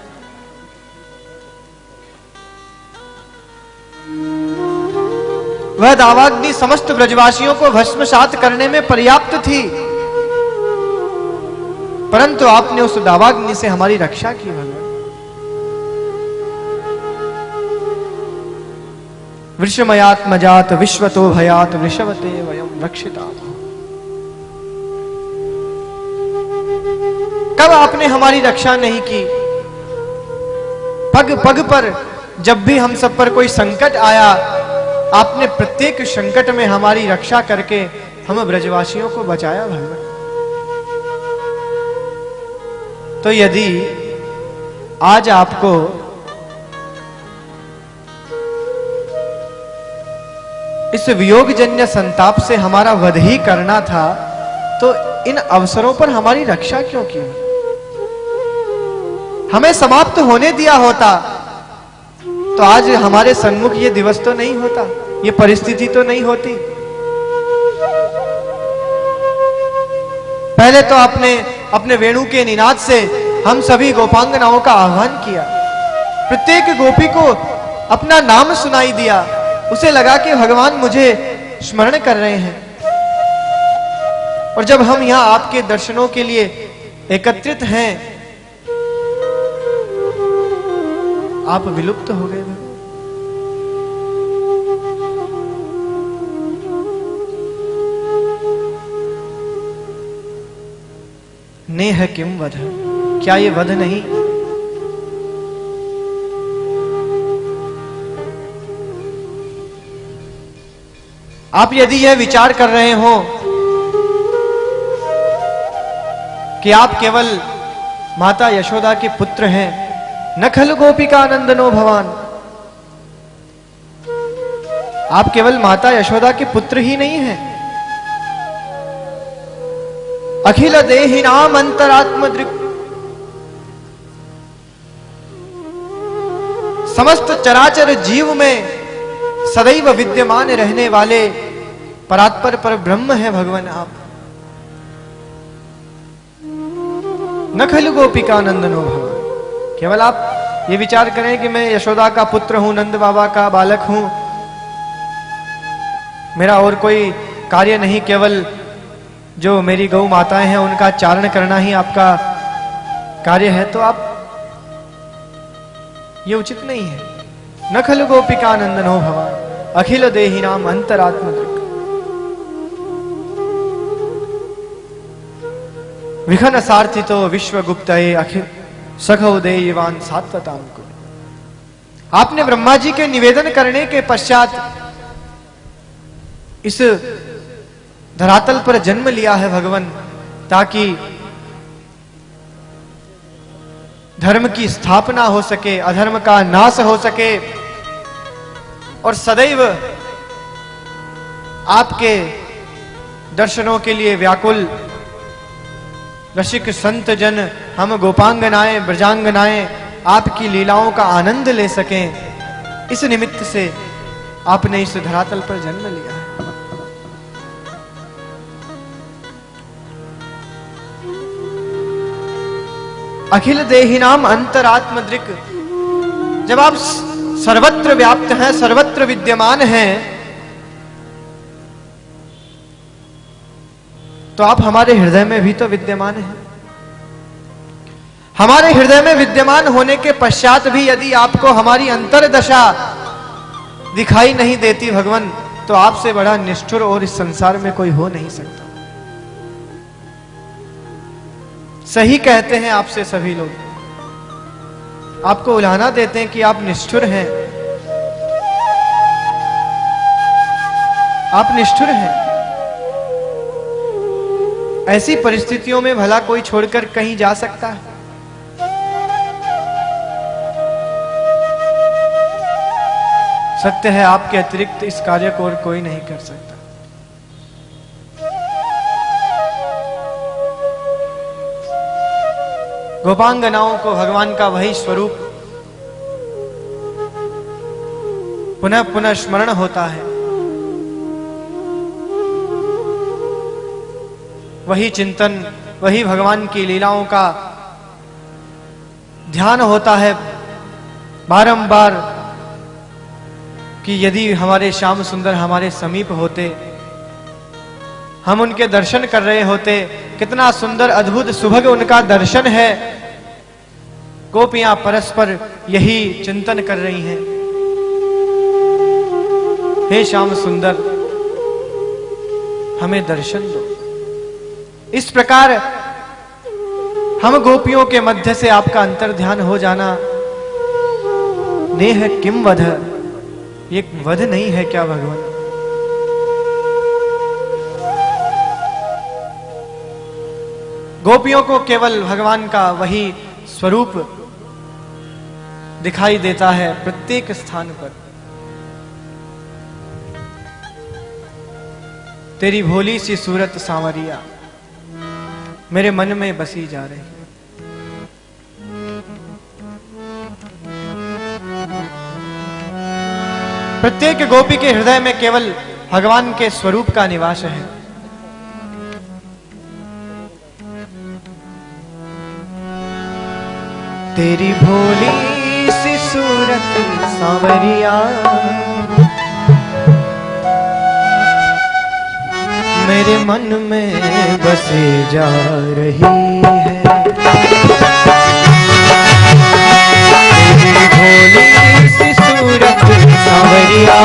वह दावाग्नि समस्त ब्रजवासियों को भस्मसात करने में पर्याप्त थी, परंतु आपने उस दावाग्नि से हमारी रक्षा की भगवान। वृषमयात्मजात विश्वतो भयात वृषवते वयम रक्षिता। कब आपने हमारी रक्षा नहीं की? पग पग पर जब भी हम सब पर कोई संकट आया, आपने प्रत्येक संकट में हमारी रक्षा करके हम ब्रजवासियों को बचाया भगवान। तो यदि आज आपको इस वियोगजन्य संताप से हमारा वध ही करना था, तो इन अवसरों पर हमारी रक्षा क्यों की? हमें समाप्त होने दिया होता तो आज हमारे सन्मुख ये दिवस तो नहीं होता, ये परिस्थिति तो नहीं होती। पहले तो आपने अपने वेणु के निनाद से हम सभी गोपांगनाओं का आह्वान किया, प्रत्येक गोपी को अपना नाम सुनाई दिया, उसे लगा कि भगवान मुझे स्मरण कर रहे हैं। और जब हम यहां आपके दर्शनों के लिए एकत्रित हैं, आप विलुप्त हो गए। नेह किम वध, क्या ये वध नहीं? आप यदि यह विचार कर रहे हो कि आप केवल माता यशोदा के पुत्र हैं, न खलु गोपिका नंदनो भवान, आप केवल माता यशोदा के पुत्र ही नहीं हैं, अखिल देहि नाम अंतरात्म दृक्, समस्त चराचर जीव में सदैव विद्यमान रहने वाले परात्पर पर ब्रह्म है भगवान आप। न खलु गोपिका नंदनो भगवान, केवल आप ये विचार करें कि मैं यशोदा का पुत्र हूं, नंद बाबा का बालक हूं, मेरा और कोई कार्य नहीं, केवल जो मेरी गौ माताएं हैं उनका चारण करना ही आपका कार्य है, तो आप ये उचित नहीं है। न खलु गोपिका नंदनो भवान, अखिल देहि नाम अंतरात्म दृक्, विघन सार्थितो विश्वगुप्तये अखिल सखौ देयवान सात्वतां को। आपने ब्रह्मा जी के निवेदन करने के पश्चात इस धरातल पर जन्म लिया है भगवान, ताकि धर्म की स्थापना हो सके, अधर्म का नाश हो सके, और सदैव आपके दर्शनों के लिए व्याकुल रसिक संत जन, हम गोपांगनाएं ब्रजांगनाएं आपकी लीलाओं का आनंद ले सकें, इस निमित्त से आपने इस धरातल पर जन्म लिया है। अखिल देहिनाम अंतरात्म दृक्, जब आप सर्वत्र व्याप्त हैं, सर्वत्र विद्यमान हैं, तो आप हमारे हृदय में भी तो विद्यमान हैं। हमारे हृदय में विद्यमान होने के पश्चात भी यदि आपको हमारी अंतर्दशा दिखाई नहीं देती भगवान, तो आपसे बड़ा निष्ठुर और इस संसार में कोई हो नहीं सकता। सही कहते हैं आपसे सभी लोग, आपको उलाहना देते हैं कि आप निष्ठुर हैं, आप निष्ठुर हैं। ऐसी परिस्थितियों में भला कोई छोड़कर कहीं जा सकता है? सत्य है, आपके अतिरिक्त इस कार्य को और कोई नहीं कर सकता। गोपांगनाओं को भगवान का वही स्वरूप पुनः पुनः स्मरण होता है, वही चिंतन, वही भगवान की लीलाओं का ध्यान होता है बारंबार, कि यदि हमारे श्याम सुंदर हमारे समीप होते, हम उनके दर्शन कर रहे होते, कितना सुंदर अद्भुत सुभग उनका दर्शन है। गोपियां परस्पर यही चिंतन कर रही हैं, हे श्याम सुंदर हमें दर्शन दो। इस प्रकार हम गोपियों के मध्य से आपका अंतर ध्यान हो जाना, नेह किम वध, ये वध नहीं है क्या भगवान? गोपियों को केवल भगवान का वही स्वरूप दिखाई देता है प्रत्येक स्थान पर। तेरी भोली सी सूरत सांवरिया मेरे मन में बसी जा रही है। प्रत्येक गोपी के हृदय में केवल भगवान के स्वरूप का निवास है। तेरी भोली सी सूरत सांवरिया मेरे मन में बसे जा रही है। तेरी भोली सी सूरत सांवरिया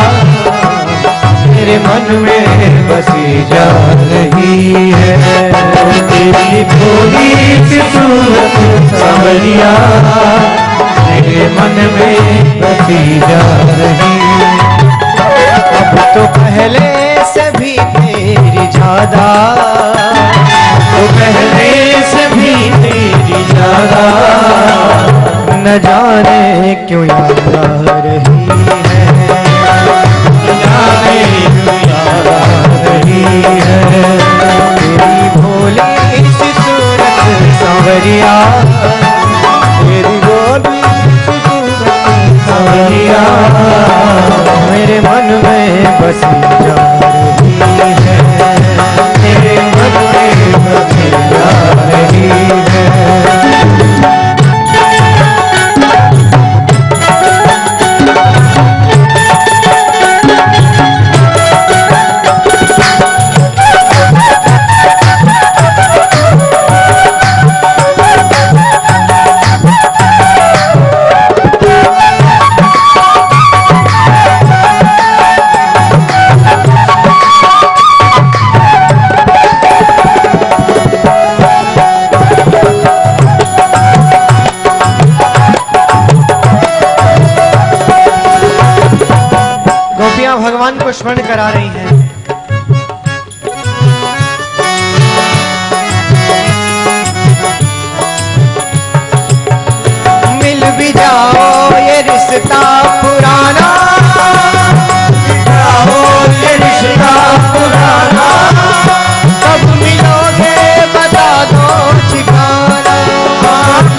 मेरे मन में बसी जा रही है। तेरी भोली सी सूरत सांवरिया मेरे मन में बसी जा रही है। अब तो पहले से भी तेरी ज्यादा, तो पहले से भी तेरी ज्यादा न जाने क्यों याद आ रही है। न जाने क्यों याद आ रही है। तेरी भोली सी सूरत सांवरिया तेरी भोली सी सूरत सांवरिया मेरे मन में बसी जा रही है। मेरे मन में बसी जा रही है। भगवान को स्मरण करा रही हैं। मिल भी जाओ ये रिश्ता पुराना, जाओ ये रिश्ता पुराना, कब मिलोगे बता दो ठिकाना।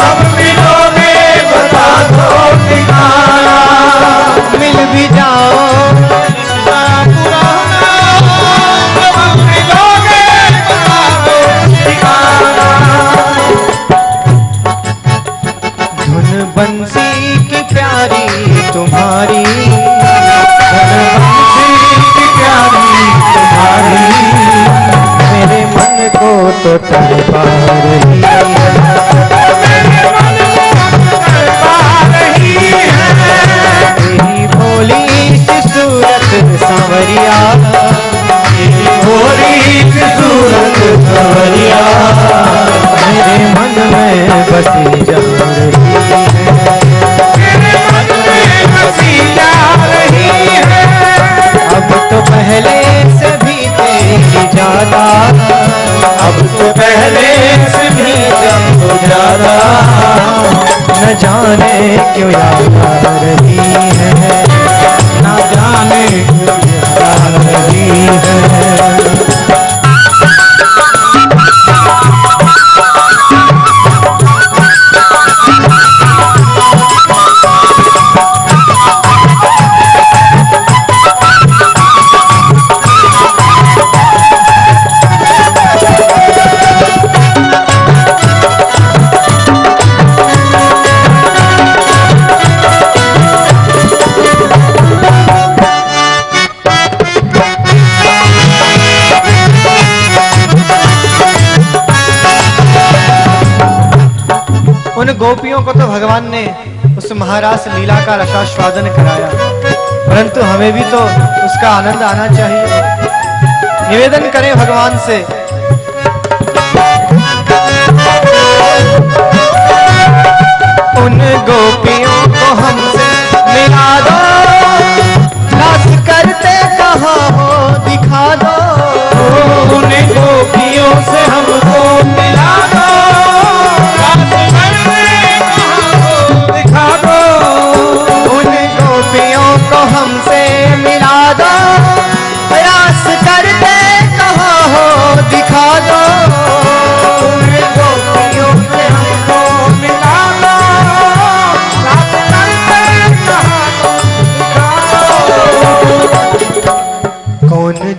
कब मिलोगे बता दो ठिकाना। मिल भी जाओ बंसी की प्यारी तुम्हारी, बंसी की प्यारी तुम्हारी मेरे मन को तो तड़पा रही है। मेरे मन को तड़पा रही है। तेरी भोली सी सूरत सांवरिया तेरी भोली सी सूरत सांवरिया मेरे मन में बसी जा रही है। अब तो पहले से भी तेरी ज्यादा, अब तो पहले से भी ज्यादा न जाने क्यों याद आ रही है। न जाने क्यों याद आ रही है। उन गोपियों को तो भगवान ने उस महारास लीला का रसास्वादन कराया, परंतु हमें भी तो उसका आनंद आना चाहिए। निवेदन करें भगवान से, उन गोपियों को हमसे मिला दो, नाच करते कहाँ हो दिखा दो। उन गोपियों से हमको मिला दो,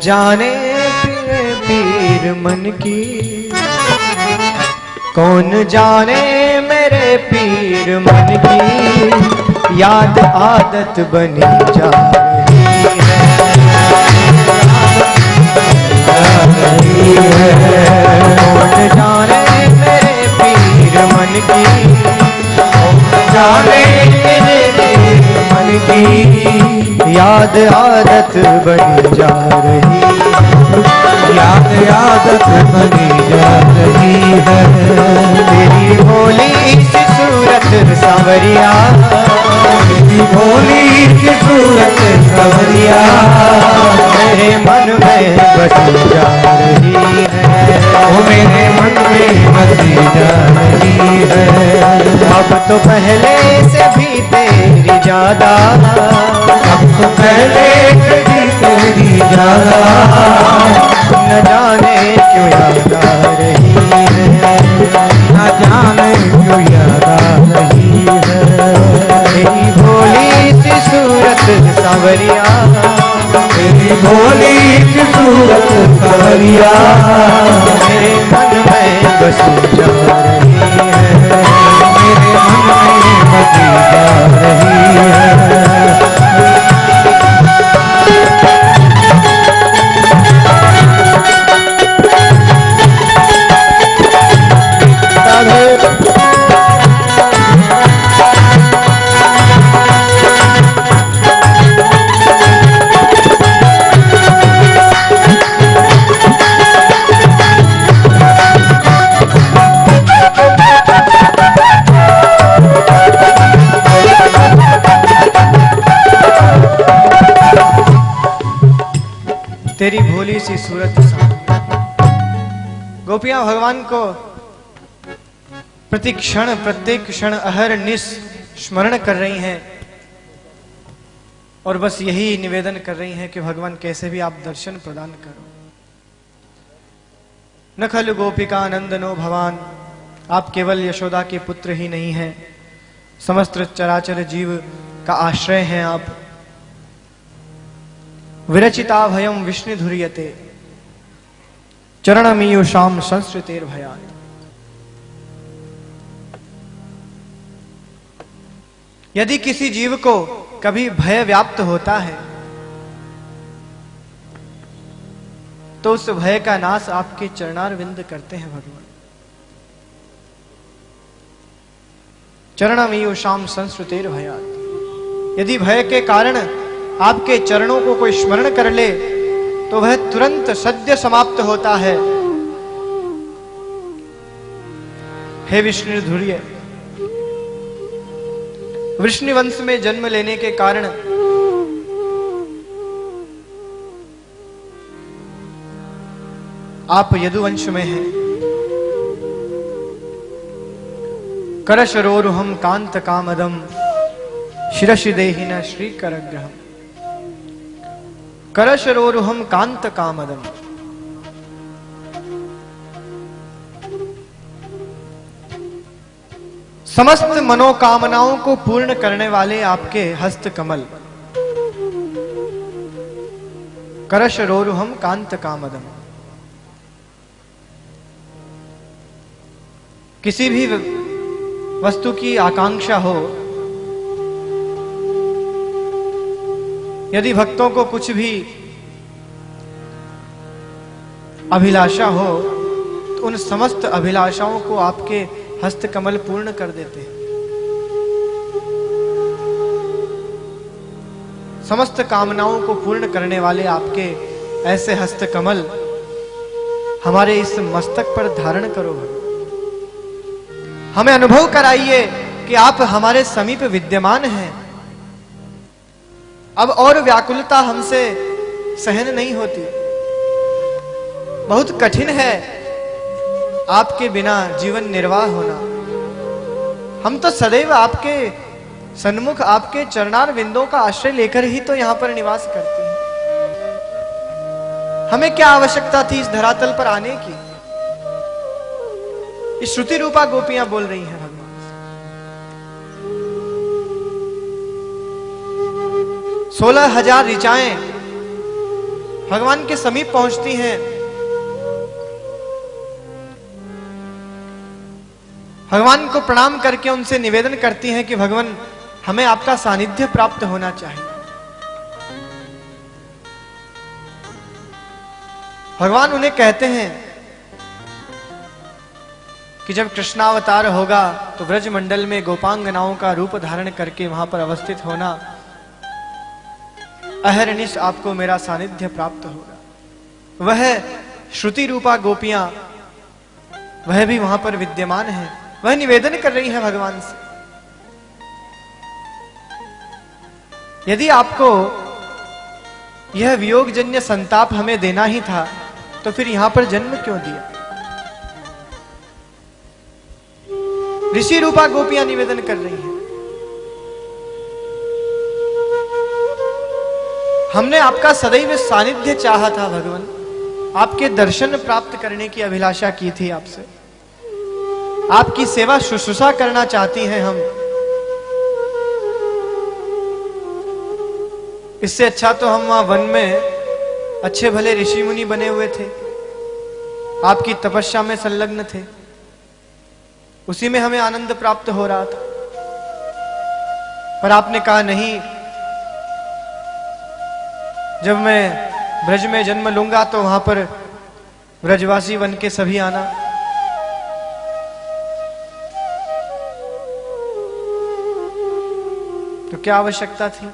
जाने मेरे पीर मन की, कौन जाने मेरे पीर मन की, याद आदत बनी जा रही है। कौन जाने मेरे पीर मन की, कौन जाने मेरे पीर मन की, याद आदत बनी जा रही है। याद आदत बनी जा रही है। तेरी भोली सी सूरत सांवरिया, तेरी भोली सी सूरत सांवरिया, मेरे मन में बसी जा रही है। वो मेरे मन में बसी जा रही है। अब तो पहले से भी तेरी ज्यादा, अब तो पहले से भी तेरी ज्यादा, न जाने क्यों याद आ रही है। न जाने क्यों याद आ रही है। तेरी भोली सी सूरत सांवरिया, तेरी भोली सी सूरत सांवरिया, मेरे मन में बसी जा रही है। मेरे मन में बसी जा रही है। तेरी भोली सी सूरत गोपियां भगवान को प्रत्येक क्षण अहर निश स्मरण कर रही हैं और बस यही निवेदन कर रही हैं कि भगवान कैसे भी आप दर्शन प्रदान करो। न खलु गोपिका नंदनो भवान, आप केवल यशोदा के पुत्र ही नहीं हैं, समस्त चराचर जीव का आश्रय हैं आप। विरचिता भयम विष्णु धुर्यते, चरणमीयुषाम संस्कृतेर भयात्। यदि किसी जीव को कभी भय व्याप्त होता है तो उस भय का नाश आपके चरणारविंद करते हैं भगवान। चरणमीयुषाम संस्कृतेर भयात्। यदि भय के कारण आपके चरणों को कोई स्मरण कर ले तो वह तुरंत सद्य समाप्त होता है। हे विष्णु धुर्य, वृष्णि वंश में जन्म लेने के कारण आप यदुवंश में हैं। करशरोरुहम कांत कामदम, शिरसि देहिन श्रीकरग्रहम्। करशरोरुहम कांत कामदम। समस्त मनोकामनाओं को पूर्ण करने वाले आपके हस्त कमल। करशरोरुहम कांत कामदम। किसी भी वस्तु की आकांक्षा हो, यदि भक्तों को कुछ भी अभिलाषा हो तो उन समस्त अभिलाषाओं को आपके हस्त कमल पूर्ण कर देते हैं। समस्त कामनाओं को पूर्ण करने वाले आपके ऐसे हस्त कमल हमारे इस मस्तक पर धारण करो भगवान। हमें अनुभव कराइए कि आप हमारे समीप विद्यमान हैं। अब और व्याकुलता हमसे सहन नहीं होती। बहुत कठिन है आपके बिना जीवन निर्वाह होना। हम तो सदैव आपके सन्मुख, आपके चरणार बिंदों का आश्रय लेकर ही तो यहां पर निवास करते हैं। हमें क्या आवश्यकता थी इस धरातल पर आने की? इस श्रुति रूपा गोपियां बोल रही हैं भगवान से। 16,000 ऋचाएं भगवान के समीप पहुंचती हैं, भगवान को प्रणाम करके उनसे निवेदन करती हैं कि भगवान हमें आपका सानिध्य प्राप्त होना चाहिए। भगवान उन्हें कहते हैं कि जब कृष्णावतार होगा तो ब्रजमंडल में गोपांगनाओं का रूप धारण करके वहां पर अवस्थित होना, अहरनिश आपको मेरा सानिध्य प्राप्त होगा। वह श्रुति रूपा गोपियां वह भी वहां पर विद्यमान है, वह निवेदन कर रही है भगवान से, यदि आपको यह वियोगजन्य संताप हमें देना ही था तो फिर यहां पर जन्म क्यों दिया। ऋषि रूपा गोपियां निवेदन कर रही हैं, हमने आपका सदैव सानिध्य चाहा था भगवान, आपके दर्शन प्राप्त करने की अभिलाषा की थी आपसे, आपकी सेवा शुश्रूषा करना चाहती हैं हम। इससे अच्छा तो हम वहां वन में अच्छे भले ऋषि मुनि बने हुए थे, आपकी तपस्या में संलग्न थे, उसी में हमें आनंद प्राप्त हो रहा था। पर आपने कहा नहीं, जब मैं ब्रज में जन्म लूंगा तो वहां पर ब्रजवासी बन के सभी आना। तो क्या आवश्यकता थी।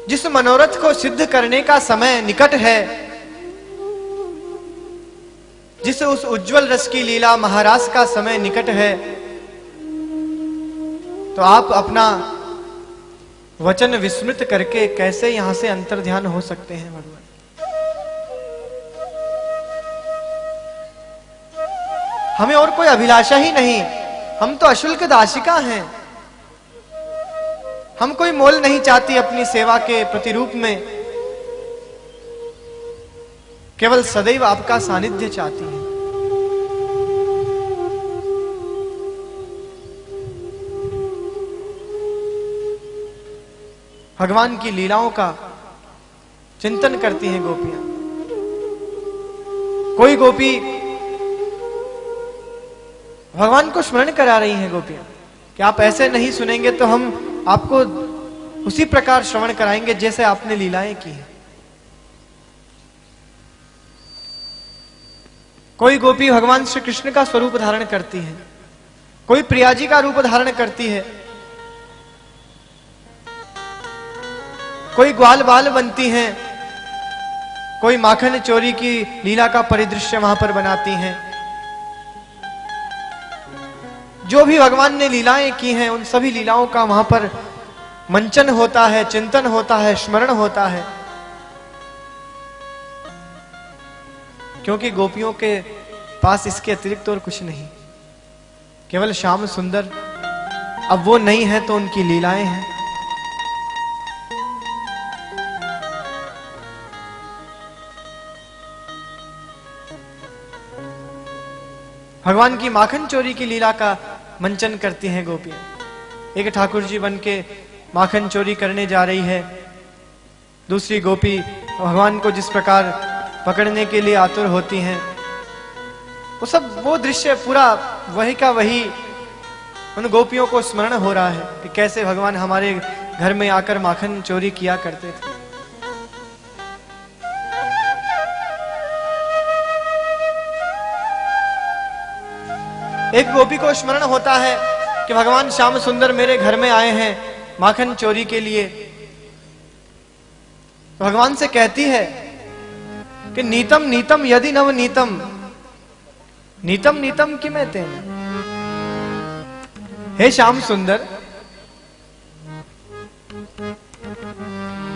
जिस मनोरथ को सिद्ध करने का समय निकट है, जिस उस उज्जवल रस की लीला महारास का समय निकट है, तो आप अपना वचन विस्मृत करके कैसे यहां से अंतर्ध्यान हो सकते हैं भगवान। हमें और कोई अभिलाषा ही नहीं, हम तो अशुल्क दासिका हैं, हम कोई मोल नहीं चाहती अपनी सेवा के प्रतिरूप में, केवल सदैव आपका सानिध्य चाहती हैं। भगवान की लीलाओं का चिंतन करती हैं गोपियां। कोई गोपी भगवान को स्मरण करा रही हैं गोपियां कि आप ऐसे नहीं सुनेंगे तो हम आपको उसी प्रकार श्रवण कराएंगे जैसे आपने लीलाएं की हैं। कोई गोपी भगवान श्री कृष्ण का स्वरूप धारण करती है, कोई प्रिया जी का रूप धारण करती है, कोई ग्वाल बाल बनती हैं, कोई माखन चोरी की लीला का परिदृश्य वहां पर बनाती हैं। जो भी भगवान ने लीलाएं की हैं उन सभी लीलाओं का वहां पर मंचन होता है, चिंतन होता है, स्मरण होता है, क्योंकि गोपियों के पास इसके अतिरिक्त और कुछ नहीं, केवल श्याम सुंदर। अब वो नहीं है तो उनकी लीलाएं हैं। भगवान की माखन चोरी की लीला का मंचन करती हैं गोपियां। एक ठाकुर जी बन के माखन चोरी करने जा रही है, दूसरी गोपी भगवान को जिस प्रकार पकड़ने के लिए आतुर होती हैं, वो दृश्य पूरा वही का वही उन गोपियों को स्मरण हो रहा है कि कैसे भगवान हमारे घर में आकर माखन चोरी किया करते थे। एक गोपी को स्मरण होता है कि भगवान श्याम सुंदर मेरे घर में आए हैं माखन चोरी के लिए। भगवान से कहती है कि नीतम नीतम यदि नव नीतम, नीतम नीतम कि मैं तेन। हे श्याम सुंदर,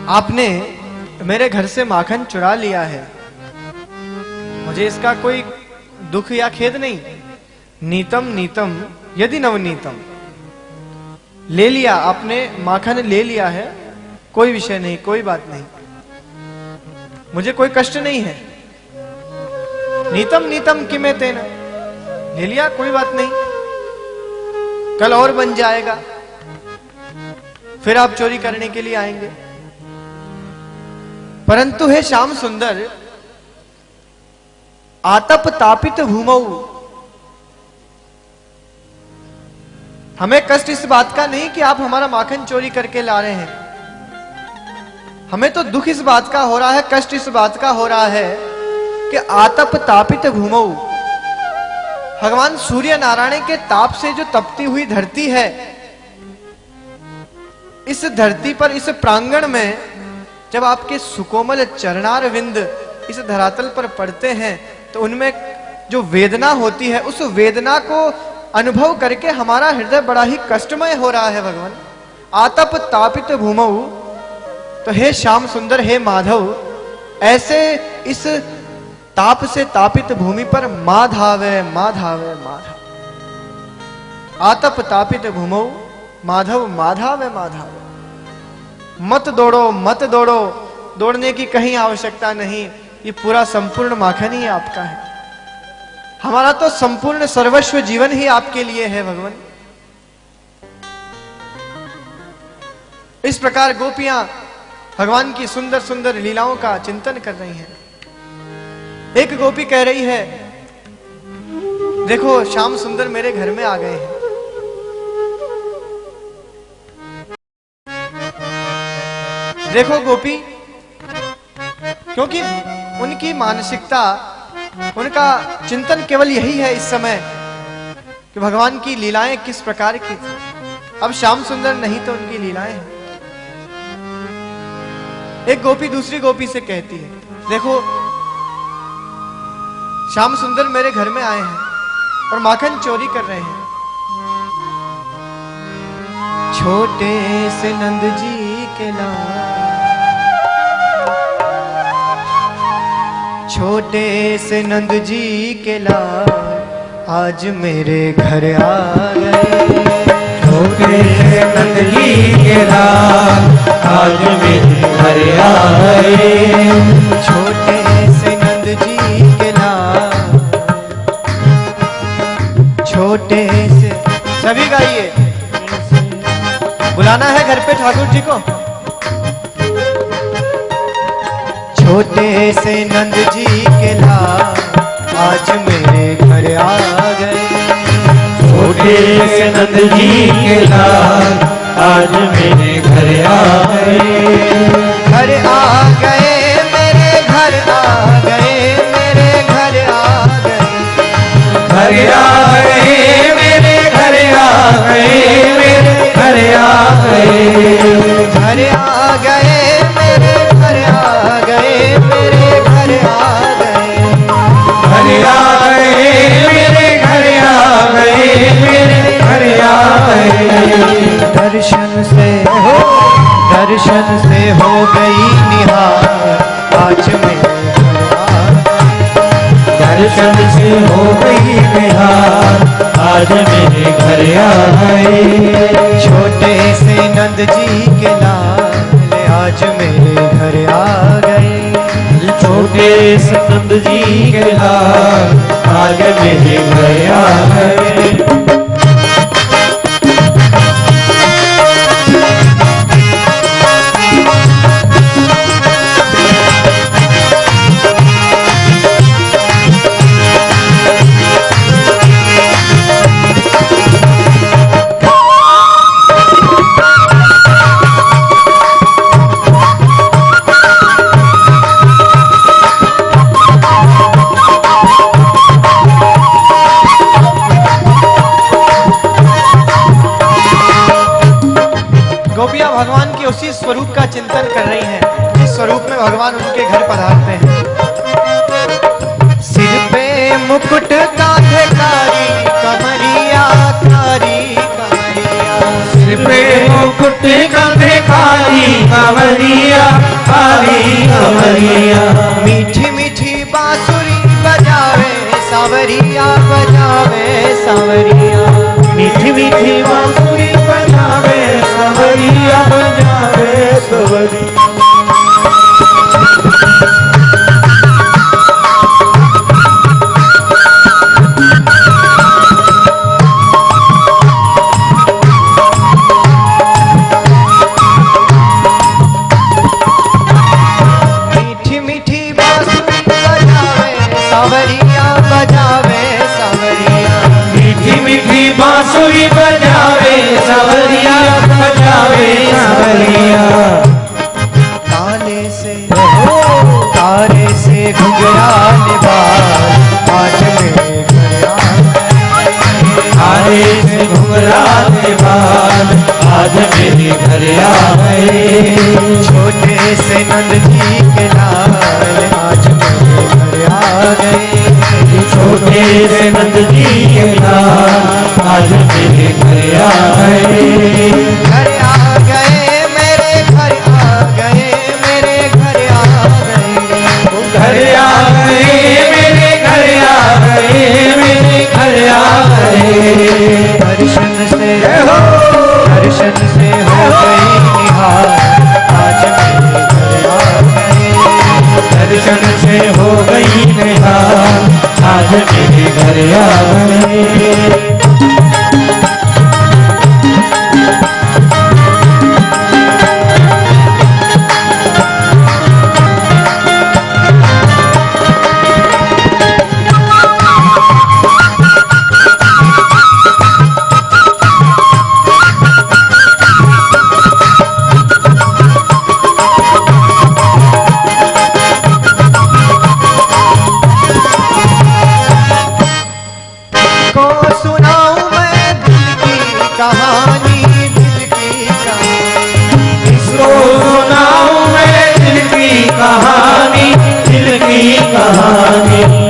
आपने मेरे घर से माखन चुरा लिया है, मुझे इसका कोई दुख या खेद नहीं। नीतम नीतम यदि नवनीतम, ले लिया आपने, माखन ले लिया है, कोई विषय नहीं, कोई बात नहीं, मुझे कोई कष्ट नहीं है। नीतम नीतम कि मैं तेना, ले लिया कोई बात नहीं, कल और बन जाएगा, फिर आप चोरी करने के लिए आएंगे। परंतु हे श्याम सुंदर, आतप तापित भूमऊ, हमें कष्ट इस बात का नहीं कि आप हमारा माखन चोरी करके ला रहे हैं, हमें तो दुख इस बात का हो रहा है, कष्ट इस बात का हो रहा है कि आतप तापित भूमऊ, भगवान सूर्य नारायण के ताप से जो तपती हुई धरती है, इस धरती पर, इस प्रांगण में जब आपके सुकोमल चरणार विंद इस धरातल पर पड़ते हैं तो उनमें जो वेदना होती है, उस वेदना को अनुभव करके हमारा हृदय बड़ा ही कष्टमय हो रहा है भगवान। आतप तापित भूमऊ, तो हे श्याम सुंदर, हे माधव, ऐसे इस ताप से तापित भूमि पर माधावे माधावे माधव, आतप तापित भूमऊ माधव माधावे माधव। मत दौड़ो मत दौड़ो, दौड़ने की कहीं आवश्यकता नहीं, ये पूरा संपूर्ण माखन ही आपका है, हमारा तो संपूर्ण सर्वस्व जीवन ही आपके लिए है भगवान। इस प्रकार गोपियां भगवान की सुंदर सुंदर लीलाओं का चिंतन कर रही हैं। एक गोपी कह रही है, देखो श्याम सुंदर मेरे घर में आ गए हैं। देखो गोपी, क्योंकि उनकी मानसिकता, उनका चिंतन केवल यही है इस समय कि भगवान की लीलाएं किस प्रकार की थी। अब श्याम सुंदर नहीं तो उनकी लीलाएं हैं। एक गोपी दूसरी गोपी से कहती है, देखो श्याम सुंदर मेरे घर में आए हैं और माखन चोरी कर रहे हैं। छोटे से नंद जी के लाल, छोटे से नंद जी के लाल आज मेरे घर आ गए। छोटे से नंद जी के लाल आज मेरे घर आए। छोटे से नंद जी के लाल, छोटे से, सभी गाइए, बुलाना है घर पे ठाकुर जी को। छोटे से नंद जी के लाल आज मेरे घर आ गए। छोटे से नंद जी के लाल आज मेरे घर आए। घर आ गए मेरे, घर आ गए मेरे, घर आ गए। घर आ गए मेरे, घर आ गए मेरे, घर आ गए। घर आ गए मेरे, घर आ गए मेरे, घर आ गए। घर आ गए मेरे, घर आ गए मेरे, घर आ गए। दर्शन से हो गई निहार आज मेरे घर आ गए। दर्शन से हो गई निहार आज मेरे घर आए। छोटे से नंद जी के लाल आज मेरे घर आ गए। छोटे से नंद जी के लाल आज मेरे घर आए। गोपियां भगवान के उसी स्वरूप का चिंतन कर रही हैं जिस स्वरूप में भगवान उनके घर पधारते हैं। सिर पे मुकुट कांधे कारी कमरिया, कारी कमरिया। सिर पे मुकुट कांधे कारी कमरिया, कारी कमरिया। मीठी मीठी बांसुरी बजावे सावरिया, बजावे सावरिया। मीठी मीठी बांसुरी बजावे सवरिया, बजावे सवरिया। बांसुरी बजावे सवरिया, बजावे सवरिया। तारे से घुंघराल बाल आज मेरे घर आ गए। तारे से घुंघराल बाल आज मेरे घर आ गए। छोटे से नंद जी के लाल आज मेरे घर आ गए। छोटे से नंद जी के लाल आज मेरे घर आ गए। घर आ गए मेरे घर आ गए, मेरे घर आ गए। घर आ गए मेरे घर आ गए, मेरे घर आ गए। दर्शन से हो गई निहार आज मेरे घर आ गए। दर्शन से हो गई निहार आज मेरे घर आ गए।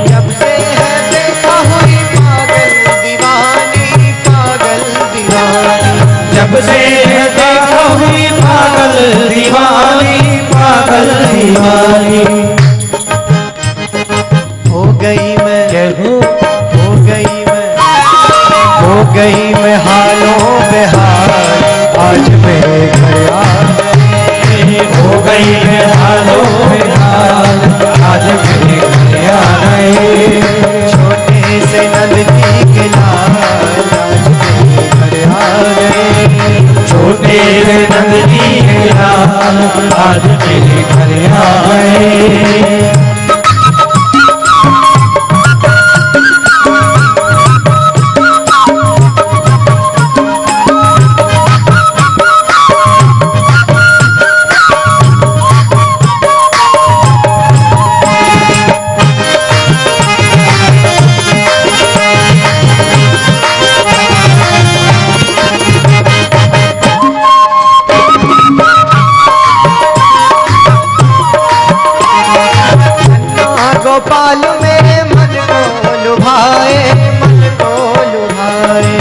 जब से है देखा हुई पागल दीवानी, पागल दीवानी। जब से देखा हुई पागल दीवानी, पागल दीवानी। हो गई मैं हालों बेहाल आज मेरे घर आ गए। हो गई मैं हालों बेहाल आज मेरे घर आ गए। छोटे से नंद जी के लाल आज मेरे घर आ गए। छोटे से नंद जी के लाल आज मेरे घर आ गए। गोपाल मेरे मन को लुभाए, मन को लुभाए।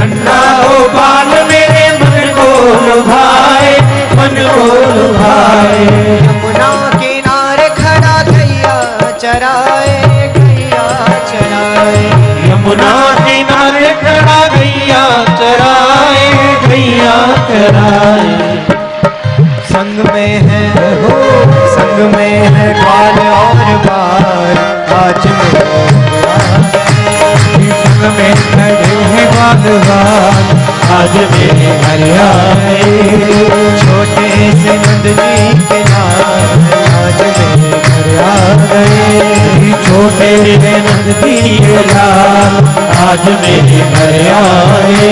अन्ना गोपाल मेरे मन को लुभाए, मन को लुभाए। यमुना किनारे खड़ा गैया चराए, गैया चराए। यमुना किनारे खड़ा गैया चराए, गैया चराए। संग में है ग्वाल और बार आज में खड़े हैं बागवान आज मेरे घर आए। छोटे से नंद जी के लाल आज मेरे घर आ गए। छोटे से नंद जी के लाल आज मेरे घर आए।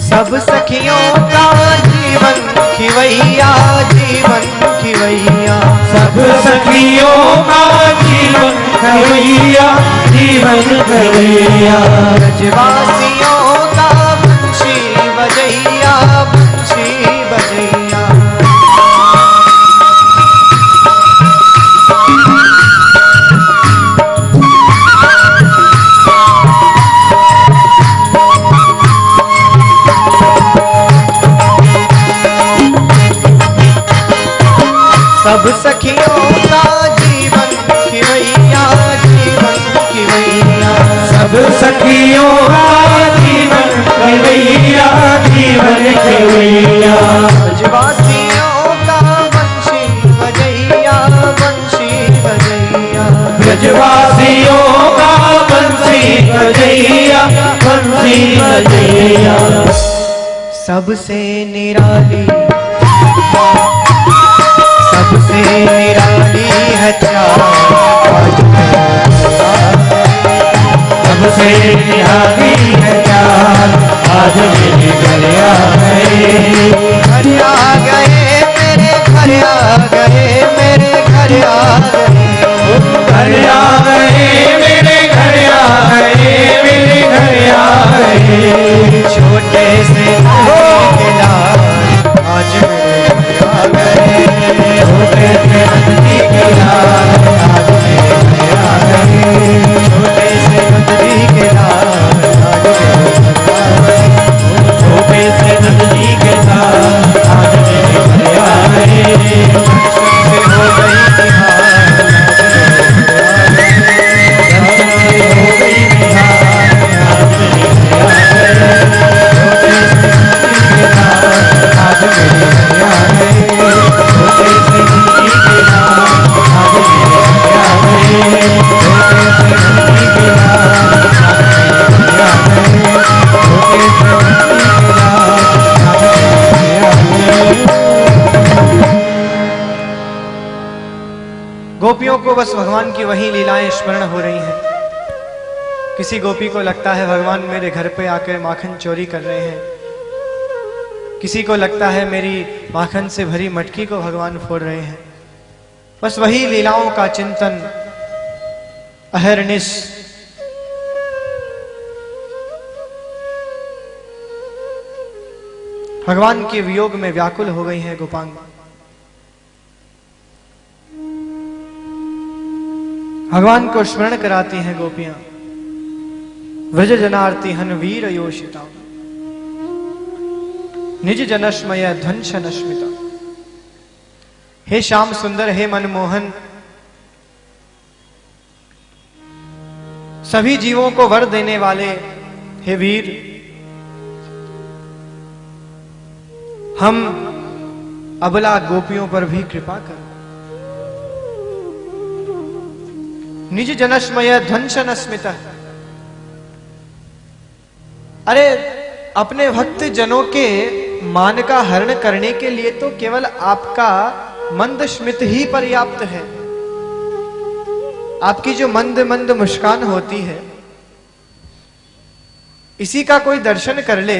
सब सखियों का जीवन खिवैया, जीवन खिवैया। सब सखियों का जीवन खवैया, जीवन खवैया। ब्रजवासियों का बंशी बजैया, बंशी बजैया। सब सखियों का जीवन खिवैया, जीवन खिवैया। सब सखियों का जीवन खवैया, मैया सबसे निराली सबसे निराली है सबसे निराली है प्यार आज मेरे घर आ गए घर आ गए मेरे घर आ गए मेरे घर आ गए घर आ गए मेरे घर आ गए मेरे घर आ गए छोटे से के लाल आज मेरे घर आ गए छोटे से नंदी के लाल आज मेरे घर आ गए छोटे से नंदी के लाल आज मेरे घर आ गए छोटे से नंदी के लाल आज मेरे घर आ गए से हो गई निहार हो गई निहार आज मेरे घर आ गए आज मेरे घर आ गए छोटे से नंदी के लाल आज मेरे घर आ गए छोटे से नंदी के लाल आज मेरे घर आ गए छोटे से नंदी के लाल आज मेरे घर आ गए। गोपियों को बस भगवान की वही लीलाएं स्मरण हो रही हैं। किसी गोपी को लगता है भगवान मेरे घर पे आकर माखन चोरी कर रहे हैं, किसी को लगता है मेरी माखन से भरी मटकी को भगवान फोड़ रहे हैं। बस वही लीलाओं का चिंतन अहरनिश भगवान के वियोग में व्याकुल हो गई हैं गोपांग। भगवान को स्मरण कराती हैं गोपियां। व्रज जनार्ति हन वीर योषिता निज जनस्मय ध्वंस नस्मिता। हे श्याम सुंदर, हे मनमोहन, सभी जीवों को वर देने वाले हे वीर, हम अबला गोपियों पर भी कृपा कर। निज जनस्मय ध्वंस नस्मिता। अरे अपने भक्त जनों के मान का हरण करने के लिए तो केवल आपका मंद स्मित ही पर्याप्त है। आपकी जो मंद मंद मुस्कान होती है, इसी का कोई दर्शन कर ले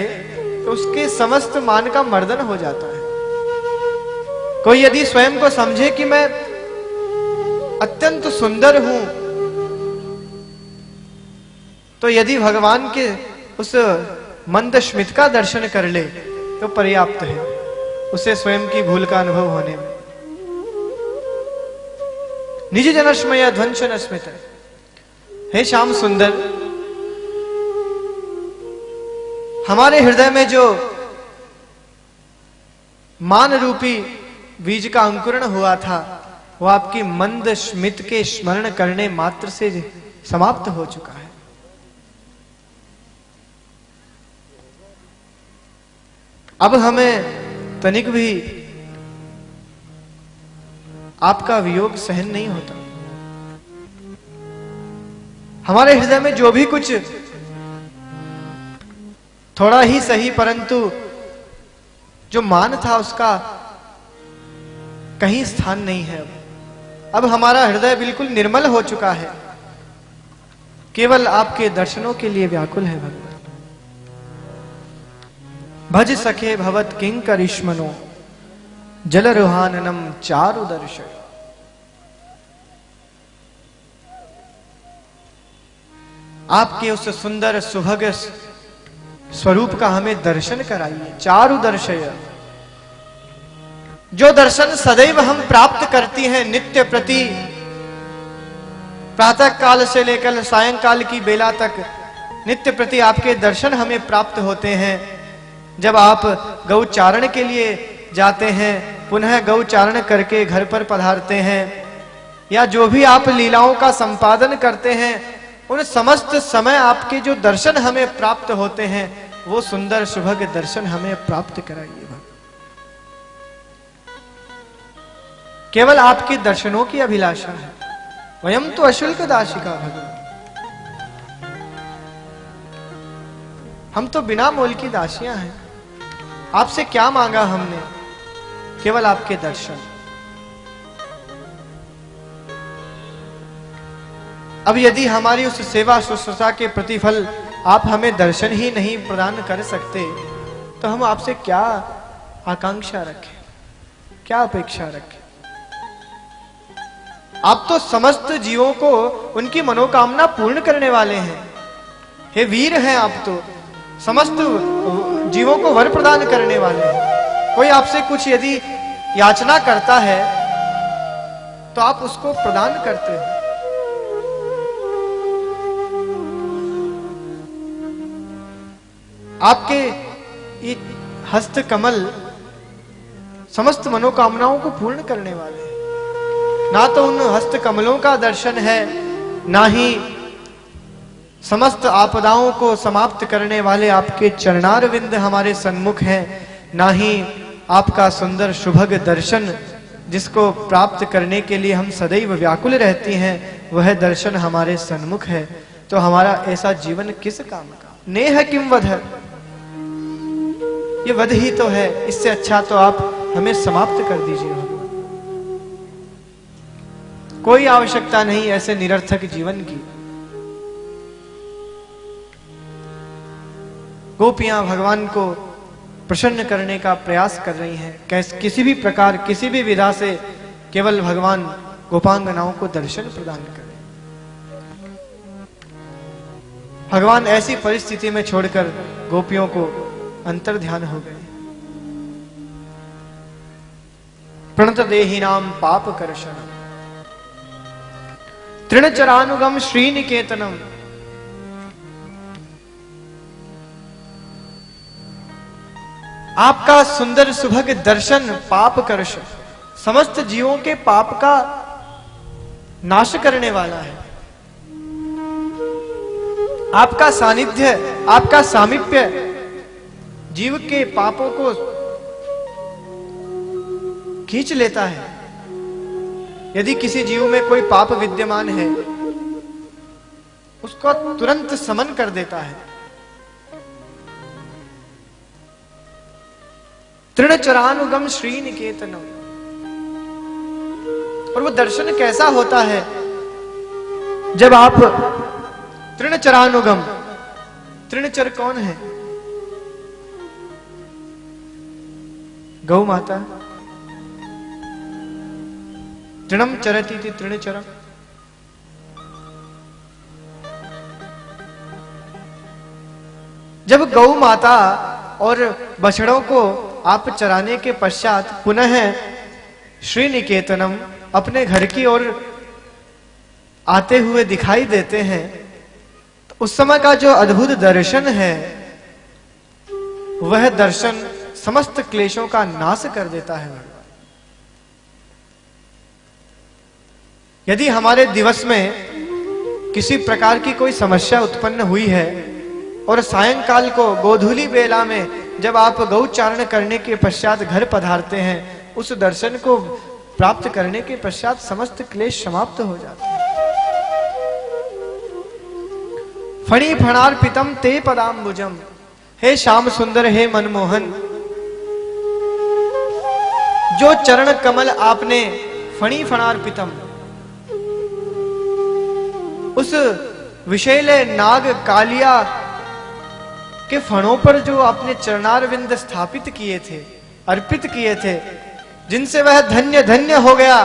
तो उसके समस्त मान का मर्दन हो जाता है। कोई यदि स्वयं को समझे कि मैं अत्यंत सुंदर हूं, तो यदि भगवान के उस मंद स्मित का दर्शन कर ले तो पर्याप्त है उसे स्वयं की भूल का अनुभव होने में। निज जनस्मय ध्वंस नस्मित। हे श्याम सुंदर, हमारे हृदय में जो मान रूपी बीज का अंकुरण हुआ था, वो आपकी मंद स्मित के स्मरण करने मात्र से समाप्त हो चुका है। अब हमें तनिक भी आपका वियोग सहन नहीं होता। हमारे हृदय में जो भी कुछ थोड़ा ही सही परंतु जो मान था उसका कहीं स्थान नहीं है। अब हमारा हृदय बिल्कुल निर्मल हो चुका है, केवल आपके दर्शनों के लिए व्याकुल है भगवान। भज सखे भवत किंकरिश्मनो जलरोहाननम चारुदर्शय। आपके उस सुंदर सुभग स्वरूप का हमें दर्शन कराइए। चारुदर्शय, जो दर्शन सदैव हम प्राप्त करती हैं नित्य प्रति, प्रातः काल से लेकर सायंकाल की बेला तक नित्य प्रति आपके दर्शन हमें प्राप्त होते हैं। जब आप गौचारण के लिए जाते हैं, पुनः गौचारण करके घर पर पधारते हैं, या जो भी आप लीलाओं का संपादन करते हैं, उन समस्त समय आपके जो दर्शन हमें प्राप्त होते हैं, वो सुंदर सुभग दर्शन हमें प्राप्त कराइए। केवल आपके दर्शनों की अभिलाषा है। वयम तो अशुल्क दाशिका भगवान। हम तो बिना मोल की दासियां हैं। आपसे क्या मांगा हमने, केवल आपके दर्शन। अब यदि हमारी उस सेवा शुश्रूषा के प्रतिफल आप हमें दर्शन ही नहीं प्रदान कर सकते, तो हम आपसे क्या आकांक्षा रखें, क्या अपेक्षा रखें। आप तो समस्त जीवों को उनकी मनोकामना पूर्ण करने वाले हैं। हे वीर हैं आप तो, समस्त जीवों को वर प्रदान करने वाले हैं। कोई आपसे कुछ यदि याचना करता है तो आप उसको प्रदान करते हो। आपके ये हस्त कमल समस्त मनोकामनाओं को पूर्ण करने वाले हैं। ना तो उन हस्त कमलों का दर्शन है, ना ही समस्त आपदाओं को समाप्त करने वाले आपके चरणारविंद हमारे सन्मुख हैं, ना ही आपका सुंदर शुभग दर्शन जिसको प्राप्त करने के लिए हम सदैव व्याकुल रहती हैं, वह दर्शन हमारे सन्मुख है। तो हमारा ऐसा जीवन किस काम का। नेह किम वध, ये वध ही तो है। इससे अच्छा तो आप हमें समाप्त कर दीजिए भगवान। कोई आवश्यकता नहीं ऐसे निरर्थक जीवन की। गोपियां भगवान को प्रसन्न करने का प्रयास कर रही हैं, किसी भी प्रकार किसी भी विधा से केवल भगवान गोपांगनाओं को दर्शन प्रदान करें। भगवान ऐसी परिस्थिति में छोड़कर गोपियों को अंतर ध्यान हो गए। प्रणत देहिनाम पाप कर्षणम तृणचरानुगम श्रीनिकेतनम। आपका सुंदर सुभग दर्शन पाप कर्ष, समस्त जीवों के पाप का नाश करने वाला है। आपका सानिध्य, आपका सामीप्य जीव के पापों को खींच लेता है। यदि किसी जीव में कोई पाप विद्यमान है, उसको तुरंत समन कर देता है। तृणचरानुगम श्रीनिकेतनम। और वो दर्शन कैसा होता है जब आप तृणचरानुगम, तृणचर कौन है? गौ माता। तृणम चरती थी तृणचरम। जब गौ माता और बछड़ों को आप चराने के पश्चात पुनः श्री निकेतनम अपने घर की ओर आते हुए दिखाई देते हैं, तो उस समय का जो अद्भुत दर्शन है, वह दर्शन समस्त क्लेशों का नाश कर देता है भगवान। यदि हमारे दिवस में किसी प्रकार की कोई समस्या उत्पन्न हुई है और सायंकाल को गोधूली बेला में जब आप गौचारण करने के पश्चात घर पधारते हैं, उस दर्शन को प्राप्त करने के पश्चात समस्त क्लेश समाप्त हो जाते हैं। फणी फणार्पितम ते पदाम्बुजम। हे श्याम सुंदर, हे मनमोहन, जो चरण कमल आपने फणी फणार्पितम, उस विशैले नाग कालिया के फणों पर जो आपने चरणारविंद स्थापित किए थे, अर्पित किए थे, जिनसे वह धन्य धन्य हो गया,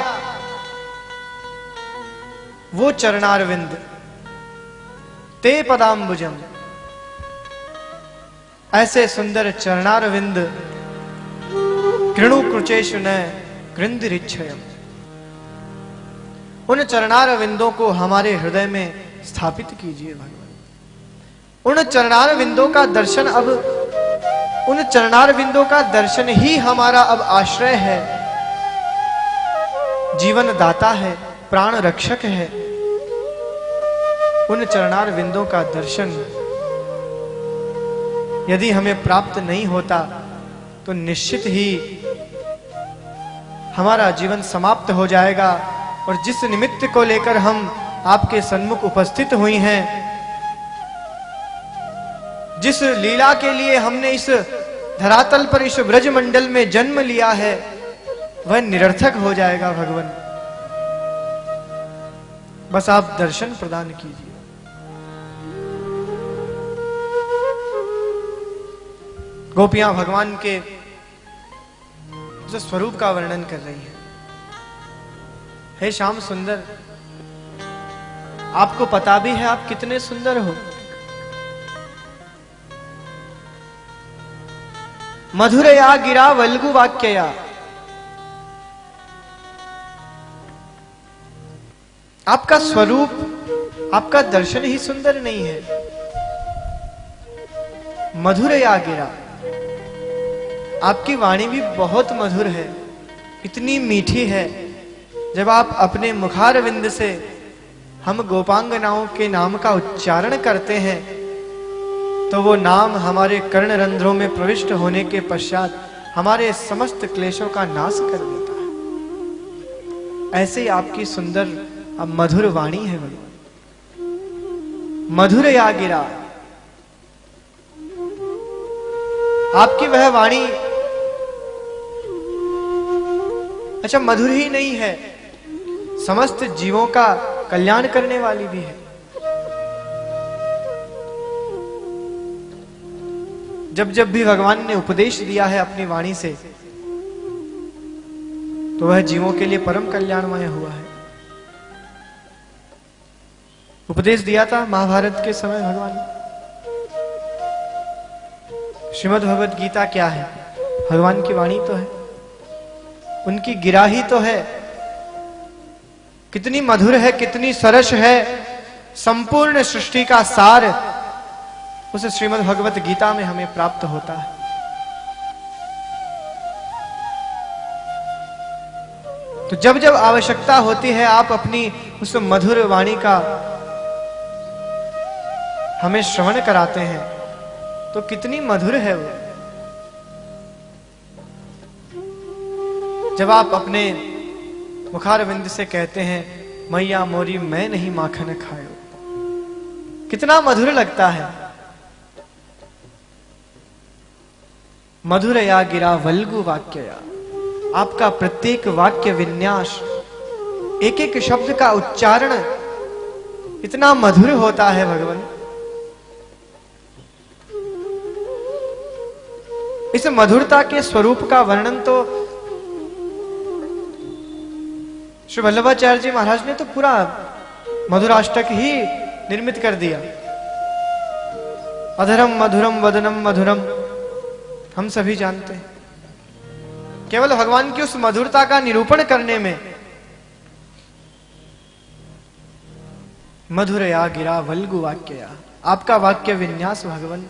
वो चरणारविंद ते पदाम्बुजम, ऐसे सुंदर चरणारविंद कृणु कृचेषु न कृंदिरिच्छयम। उन चरणारविंदों को हमारे हृदय में स्थापित कीजिए भगवान। उन चरणारविंदों का दर्शन, अब उन चरणारविंदों का दर्शन ही हमारा अब आश्रय है, जीवन दाता है, प्राण रक्षक है। उन चरणारविंदों का दर्शन यदि हमें प्राप्त नहीं होता तो निश्चित ही हमारा जीवन समाप्त हो जाएगा। और जिस निमित्त को लेकर हम आपके सन्मुख उपस्थित हुई हैं, जिस लीला के लिए हमने इस धरातल पर इस ब्रजमंडल में जन्म लिया है वह निरर्थक हो जाएगा भगवान। बस आप दर्शन प्रदान कीजिए। गोपियां भगवान के उस स्वरूप का वर्णन कर रही हैं। हे श्याम सुंदर, आपको पता भी है आप कितने सुंदर हो। मधुरया गिरा वल्गु वाक्यया, आपका स्वरूप, आपका दर्शन ही सुंदर नहीं है। मधुरया गिरा, आपकी वाणी भी बहुत मधुर है, इतनी मीठी है। जब आप अपने मुखारविंद से हम गोपांगनाओं के नाम का उच्चारण करते हैं तो वो नाम हमारे कर्ण रंध्रों में प्रविष्ट होने के पश्चात हमारे समस्त क्लेशों का नाश कर देता है। ऐसे ही आपकी सुंदर अब मधुर वाणी है भगवान। मधुर या गिरा, आपकी वह वाणी अच्छा मधुर ही नहीं है, समस्त जीवों का कल्याण करने वाली भी है। जब जब भी भगवान ने उपदेश दिया है अपनी वाणी से तो वह जीवों के लिए परम कल्याणमय हुआ है। उपदेश दिया था महाभारत के समय भगवान। श्रीमद् भगवद गीता क्या है? भगवान की वाणी तो है, उनकी गिरा ही तो है। कितनी मधुर है, कितनी सरस है। संपूर्ण सृष्टि का सार उस श्रीमद् भगवत गीता में हमें प्राप्त होता है। तो जब जब आवश्यकता होती है आप अपनी उस मधुर वाणी का हमें श्रवण कराते हैं तो कितनी मधुर है वो। जब आप अपने मुखारविंद से कहते हैं मैया मोरी मैं नहीं माखन खायो, कितना मधुर लगता है। मधुर या गिरा वल्गु वाक्यया, आपका प्रत्येक वाक्य विन्यास, एक एक शब्द का उच्चारण इतना मधुर होता है भगवान। इस मधुरता के स्वरूप का वर्णन तो श्री वल्लभाचार्य जी महाराज ने तो पूरा मधुराष्टक ही निर्मित कर दिया। अधरम मधुरम वदनम मधुरम, हम सभी जानते हैं। केवल भगवान की उस मधुरता का निरूपण करने में मधुर या गिरा वल्गु वाक्यया, आपका वाक्य विन्यास भगवान,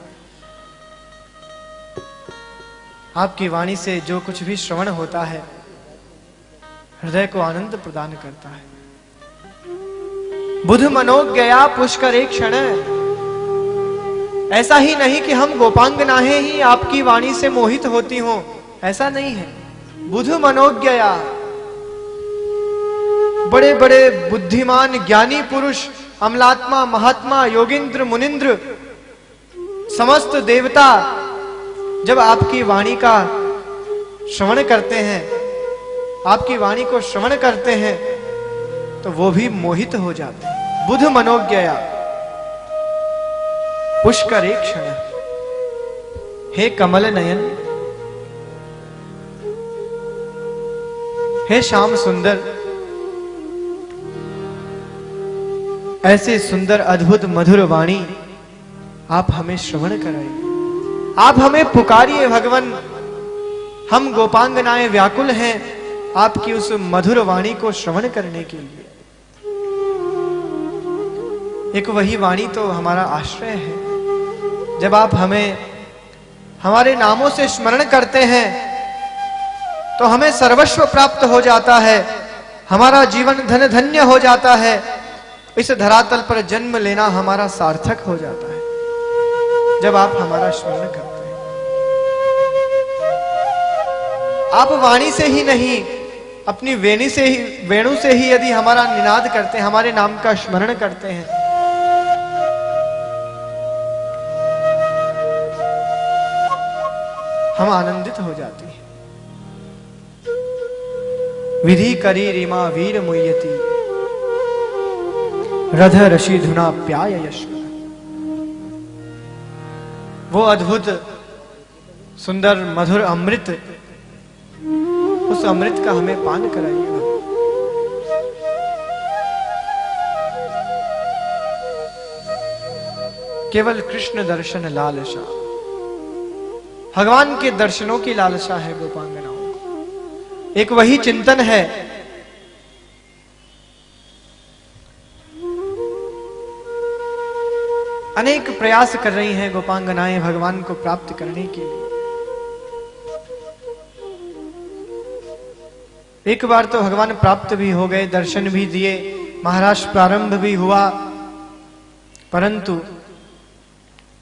आपकी वाणी से जो कुछ भी श्रवण होता है हृदय को आनंद प्रदान करता है। बुध मनोज्ञया पुष्कर एक क्षण, ऐसा ही नहीं कि हम गोपांगनाएं ही आपकी वाणी से मोहित होती हों, ऐसा नहीं है। बुध मनोज्ञया, बड़े बड़े बुद्धिमान ज्ञानी पुरुष, अमलात्मा महात्मा योगिंद्र मुनिंद्र, समस्त देवता जब आपकी वाणी का श्रवण करते हैं, आपकी वाणी को श्रवण करते हैं तो वो भी मोहित हो जाते हैं। बुध मनोज्ञया पुष्कर एक क्षण, हे कमल नयन, हे श्याम सुंदर, ऐसे सुंदर अद्भुत मधुर वाणी आप हमें श्रवण कराइए, आप हमें पुकारिए भगवान। हम गोपांगनाएं व्याकुल हैं आपकी उस मधुर वाणी को श्रवण करने के लिए। एक वही वाणी तो हमारा आश्रय है। जब आप हमें हमारे नामों से स्मरण करते हैं तो हमें सर्वस्व प्राप्त हो जाता है, हमारा जीवन धन धन्य हो जाता है। इस धरातल पर जन्म लेना हमारा सार्थक हो जाता है जब आप हमारा स्मरण करते हैं। आप वाणी से ही नहीं, अपनी वेणी से ही, वेणु से ही यदि हमारा निनाद करते हैं, हमारे नाम का स्मरण करते हैं हम आनंदित हो जाते हैं। विधि करी रिमा वीर मुयति रध ऋषि धुना प्याय यश। वो अद्भुत सुंदर मधुर अमृत, उस अमृत का हमें पान कराइएगा। केवल कृष्ण दर्शन लालसा, भगवान के दर्शनों की लालसा है गोपांगनाओं को। एक वही चिंतन है अनेक प्रयास कर रही हैं गोपांगनाएं भगवान को प्राप्त करने के लिए। एक बार तो भगवान प्राप्त भी हो गए, दर्शन भी दिए, महाराज प्रारंभ भी हुआ, परंतु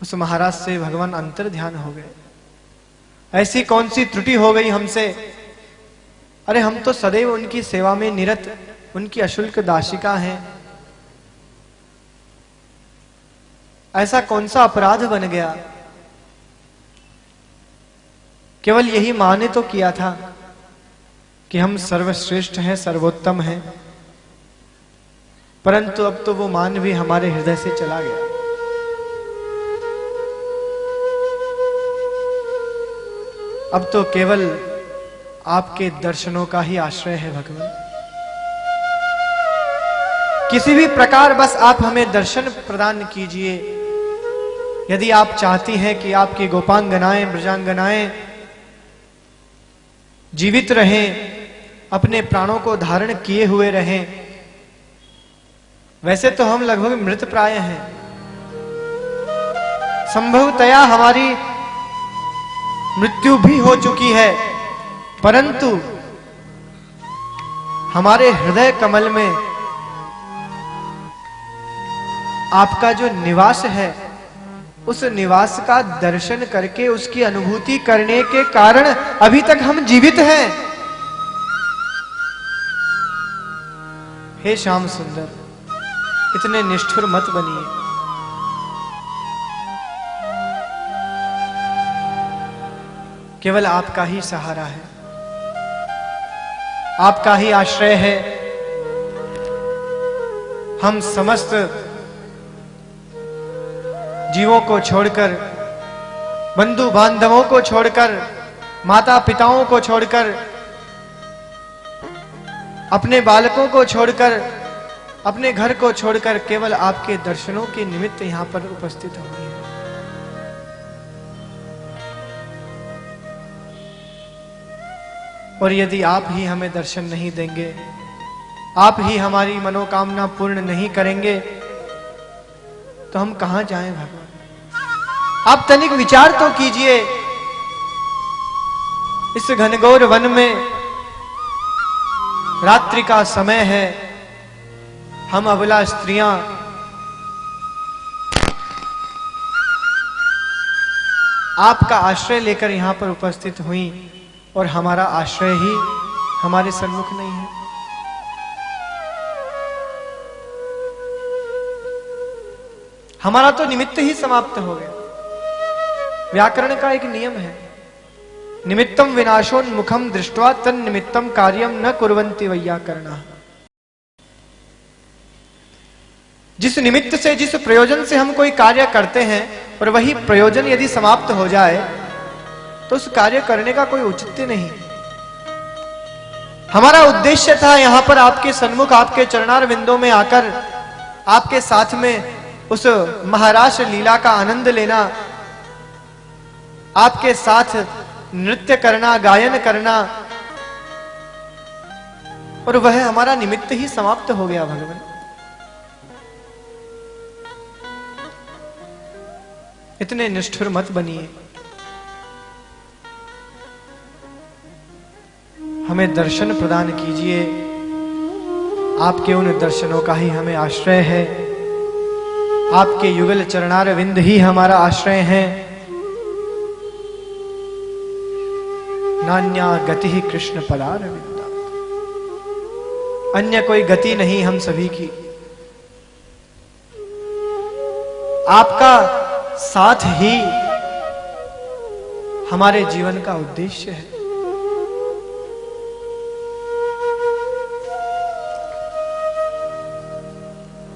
उस महाराज से भगवान अंतर ध्यान हो गए। ऐसी कौन सी त्रुटि हो गई हमसे? अरे हम तो सदैव उनकी सेवा में निरत, उनकी अशुल्क दासिका हैं। ऐसा कौन सा अपराध बन गया? केवल यही मां ने तो किया था कि हम सर्वश्रेष्ठ हैं, सर्वोत्तम हैं, परंतु अब तो वो मान भी हमारे हृदय से चला गया। अब तो केवल आपके दर्शनों का ही आश्रय है भगवान। किसी भी प्रकार बस आप हमें दर्शन प्रदान कीजिए। यदि आप चाहती हैं कि आपकी गोपांगनाएं, ब्रजांगनाएं जीवित रहें, अपने प्राणों को धारण किए हुए रहें, वैसे तो हम लगभग मृत प्राय हैं। संभवतया हमारी मृत्यु भी हो चुकी है, परंतु हमारे हृदय कमल में आपका जो निवास है, उस निवास का दर्शन करके उसकी अनुभूति करने के कारण अभी तक हम जीवित हैं। हे श्याम सुंदर, इतने निष्ठुर मत बनिए। केवल आपका ही सहारा है, आपका ही आश्रय है। हम समस्त जीवों को छोड़कर, बंधु बांधवों को छोड़कर, माता पिताओं को छोड़कर, अपने बालकों को छोड़कर, अपने घर को छोड़कर केवल आपके दर्शनों के निमित्त यहां पर उपस्थित हुए हैं। और यदि आप ही हमें दर्शन नहीं देंगे, आप ही हमारी मनोकामना पूर्ण नहीं करेंगे, तो हम कहां जाएं भगवान? आप तनिक विचार तो कीजिए। इस घनघोर वन में रात्रि का समय है, हम अबला स्त्रियां आपका आश्रय लेकर यहां पर उपस्थित हुई, और हमारा आश्रय ही हमारे सन्मुख नहीं है। हमारा तो निमित्त ही समाप्त हो गया। व्याकरण का एक नियम है, निमित्तम विनाशोन्मुखम दृष्ट्वा तन निमित्तम कार्यम न कुर्वन्ति वैयाकरणा। जिस निमित्त से, जिस प्रयोजन से हम कोई कार्य करते हैं, और वही प्रयोजन यदि समाप्त हो जाए, तो उस कार्य करने का कोई औचित्य नहीं। हमारा उद्देश्य था यहां पर आपके सन्मुख, आपके चरणार बिंदों में आकर आपके साथ में उस महारास लीला का आनंद लेना, आपके साथ नृत्य करना, गायन करना, और वह हमारा निमित्त ही समाप्त हो गया। भगवान, इतने निष्ठुर मत बनिए। हमें दर्शन प्रदान कीजिए। आपके उन दर्शनों का ही हमें आश्रय है। आपके युगल चरणार विंद ही हमारा आश्रय है। नान्या गति ही कृष्ण पदार विंदा, अन्य कोई गति नहीं हम सभी की। आपका साथ ही हमारे जीवन का उद्देश्य है।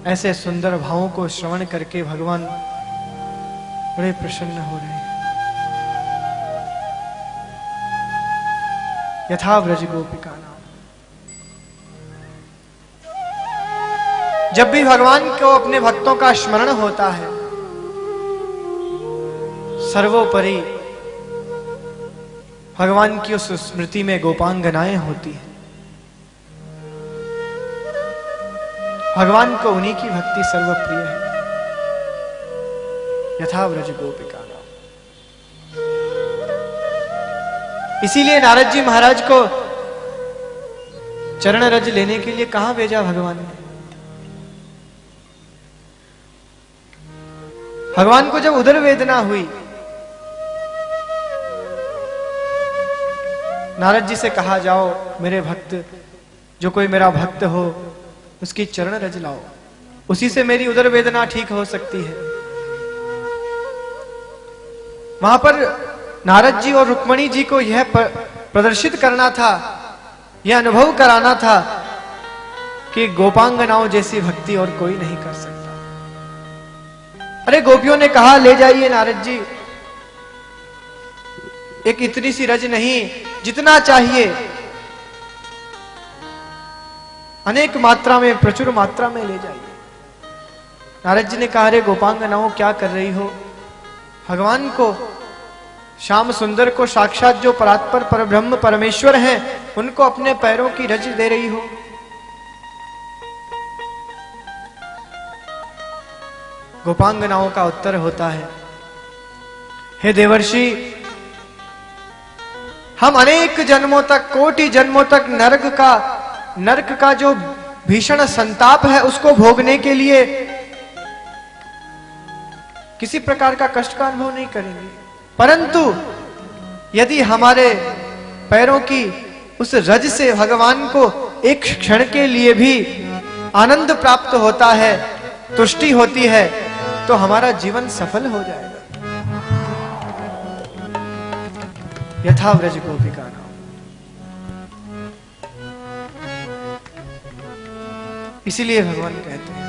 ऐसे सुंदर भावों को श्रवण करके भगवान बड़े प्रसन्न हो रहे हैं। यथा व्रज गोपिका नाम। जब भी भगवान को अपने भक्तों का स्मरण होता है, सर्वोपरि भगवान की उस स्मृति में गोपांगनाएं होती हैं। भगवान को उन्हीं की भक्ति सर्वप्रिय है। यथा व्रज गोपिका नाम। इसीलिए नारद जी महाराज को चरण रज लेने के लिए कहां भेजा भगवान ने? भगवान को जब उदर वेदना हुई, नारद जी से कहा, जाओ मेरे भक्त, जो कोई मेरा भक्त हो उसकी चरण रज लाओ, उसी से मेरी उदर वेदना ठीक हो सकती है। वहां पर नारद जी और रुक्मणी जी को यह प्रदर्शित करना था, यह अनुभव कराना था कि गोपांगनाओं जैसी भक्ति और कोई नहीं कर सकता। अरे गोपियों ने कहा, ले जाइए नारद जी, एक इतनी सी रज नहीं, जितना चाहिए अनेक मात्रा में, प्रचुर मात्रा में ले जाइए। नारद जी ने कहा, अरे गोपांगनाओं क्या कर रही हो? भगवान को, श्याम सुंदर को, साक्षात जो परात्पर परब्रह्म परमेश्वर हैं, उनको अपने पैरों की रज दे रही हो। गोपांगनाओं का उत्तर होता है, हे देवर्षि, हम अनेक जन्मों तक, कोटि जन्मों तक नरक का जो भीषण संताप है उसको भोगने के लिए किसी प्रकार का कष्ट का अनुभव नहीं करेंगे। परंतु यदि हमारे पैरों की उस रज से भगवान को एक क्षण के लिए भी आनंद प्राप्त होता है, तुष्टि होती है, तो हमारा जीवन सफल हो जाएगा। यथा व्रज गोपिका नाम। इसीलिए भगवान कहते हैं,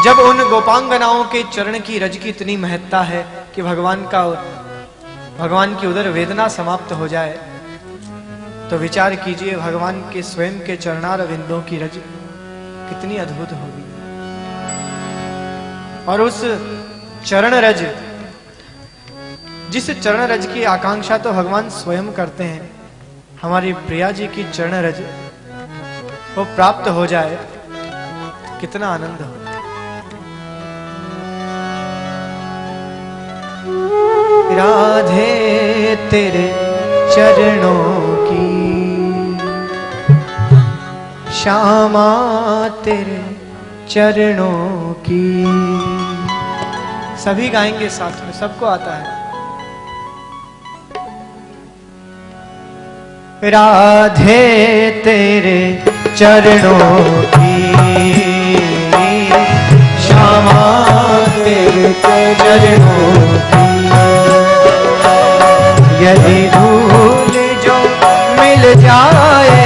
जब उन गोपांगनाओं के चरण की रज की इतनी महत्ता है कि भगवान की उदर वेदना समाप्त हो जाए, तो विचार कीजिए भगवान के स्वयं के चरणार विंदों की रज कितनी अद्भुत होगी। और उस चरण रज, जिस चरण रज की आकांक्षा तो भगवान स्वयं करते हैं, हमारी प्रिया जी की चरण रज वो प्राप्त हो जाए, कितना आनंद हो। राधे तेरे चरणों की, श्यामा तेरे चरणों की। सभी गाएंगे साथ में, सबको आता है। राधे तेरे चरणों की, श्यामा तेरे चरणों की। यदि धूल जो मिल जाए,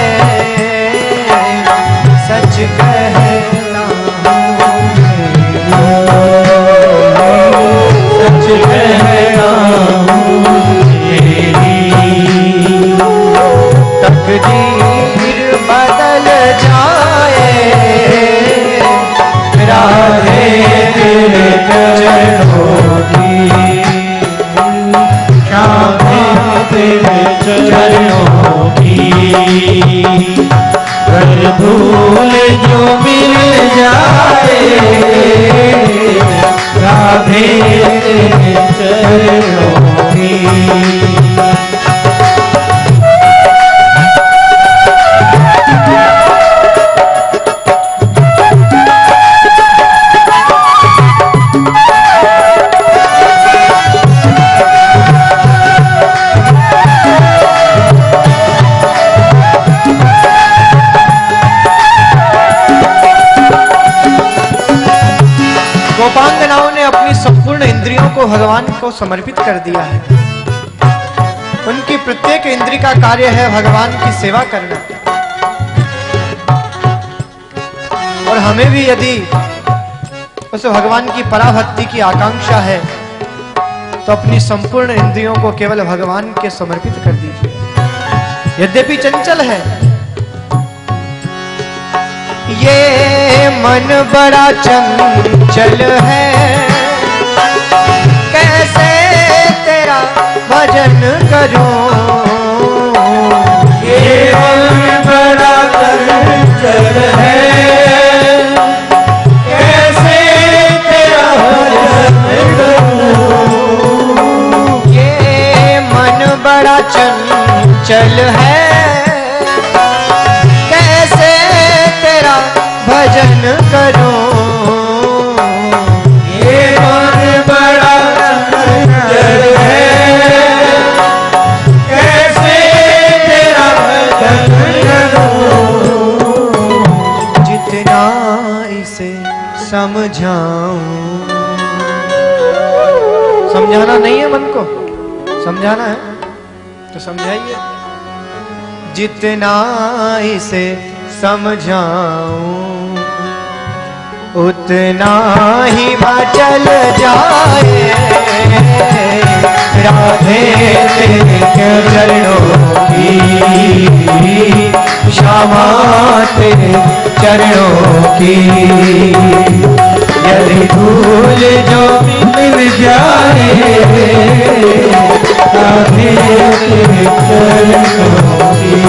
सच कहना सच कहना तकदीर बदल जाए। राधे तेरे चरणों की, तेरे चरणों की। कर धूल जो मिल जाए, राधे तेरे चरणों की। संपूर्ण इंद्रियों को भगवान को समर्पित कर दिया है। उनकी प्रत्येक इंद्रिय का कार्य है भगवान की सेवा करना। और हमें भी यदि उस भगवान की पराभक्ति की आकांक्षा है तो अपनी संपूर्ण इंद्रियों को केवल भगवान के समर्पित कर दीजिए। यद्यपि चंचल है ये मन, बड़ा चंचल है, कैसे तेरा भजन करूं। ये मन बड़ा चंचल है, कैसे तेरा भजन करूं। ये मन बड़ा चंचल है, कैसे तेरा भजन करूं। ये मन बड़ा चंचल है, कैसे तेरा भजन करूं। जितना इसे समझाऊं। समझाना नहीं है मन को, समझाना है तो समझाइए। जितना इसे समझाऊं उतना ही मचल जाए राधे तेरे चरणों की, श्यामा तेरे चरणों की। यदि धूल जो मिल जाए राधे तेरे चरणों की।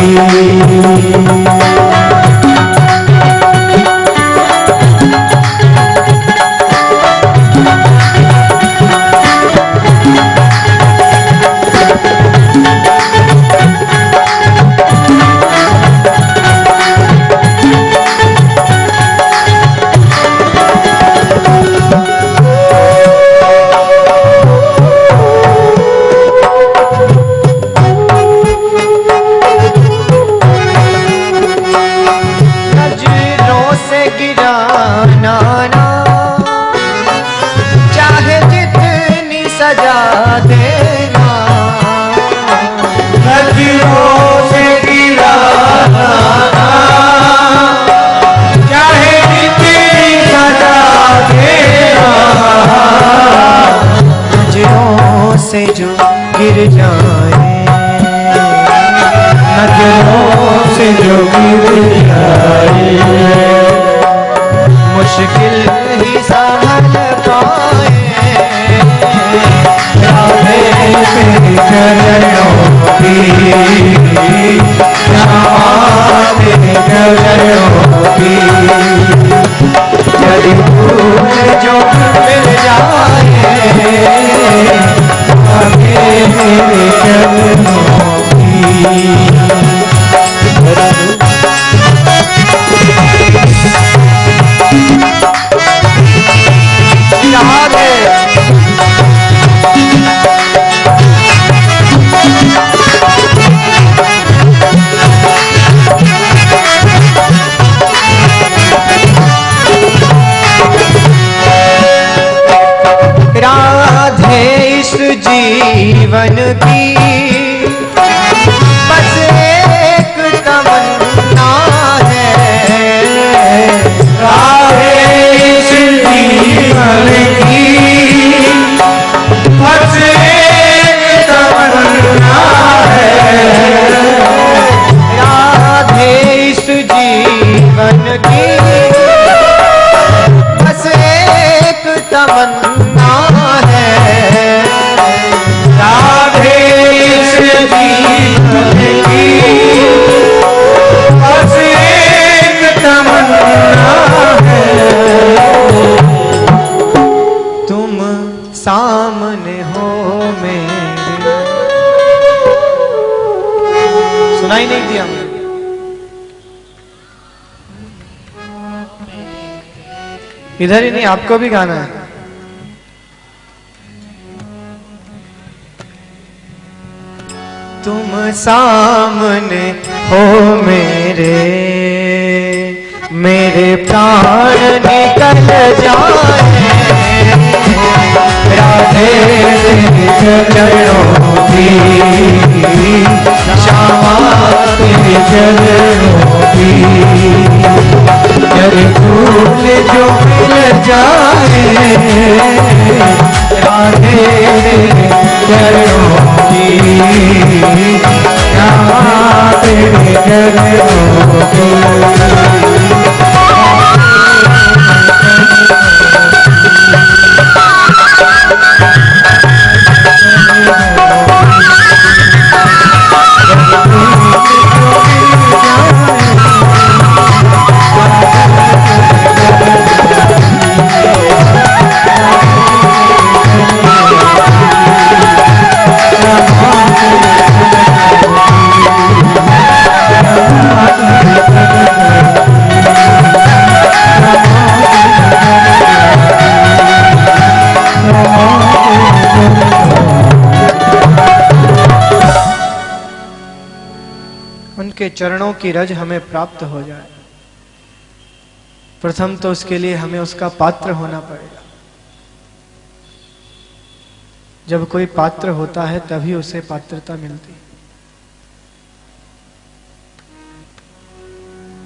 से जो गिर जाए, नजरों से जो गिर जाए, मुश्किल ही संभल पाए राधे तेरे चरणों की, श्यामा तेरे चरणों की। यदि भूल जो मिल जाए तेरे चरणों की। राधे इस जीवन की बस एक तमन्ना है। राधे इस जीवन की बस एक तमन्ना है। राधे इस जीवन की बस एक तमन्ना है। राधे इस जीवन की बस एक तमन्ना है। तुम सामने हो मेरे। सुनाई नहीं दिया मुझे। इधर ही नहीं, आपको भी गाना है। तुम सामने हो मेरे, मेरे प्राण निकल जाए चरणों की, श्यामा तेरे चरणों की। तेरे फूल जो मिल जाए राधे चरणों की, श्यामा तेरे चरणों की। उनके चरणों की रज हमें प्राप्त हो जाए, प्रथम तो उसके लिए हमें उसका पात्र होना पड़ेगा। जब कोई पात्र होता है तभी उसे पात्रता मिलती है।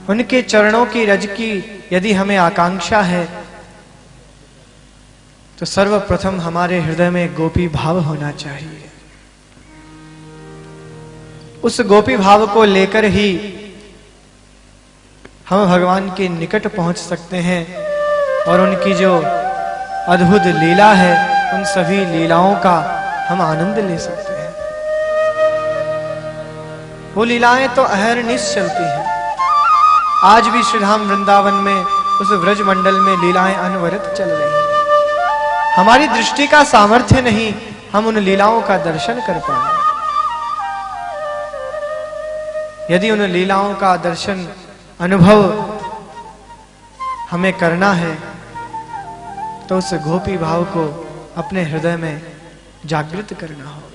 उनके चरणों की रज की यदि हमें आकांक्षा है तो सर्वप्रथम हमारे हृदय में गोपी भाव होना चाहिए। उस गोपी भाव को लेकर ही हम भगवान के निकट पहुंच सकते हैं और उनकी जो अद्भुत लीला है उन सभी लीलाओं का हम आनंद ले सकते हैं। वो लीलाएं तो अहरनिश चलती हैं। आज भी श्रीधाम वृंदावन में उस व्रज मंडल में लीलाएं अनवरत चल रही हैं। हमारी दृष्टि का सामर्थ्य नहीं हम उन लीलाओं का दर्शन कर पाए। यदि उन लीलाओं का दर्शन अनुभव हमें करना है तो उस गोपी भाव को अपने हृदय में जागृत करना हो।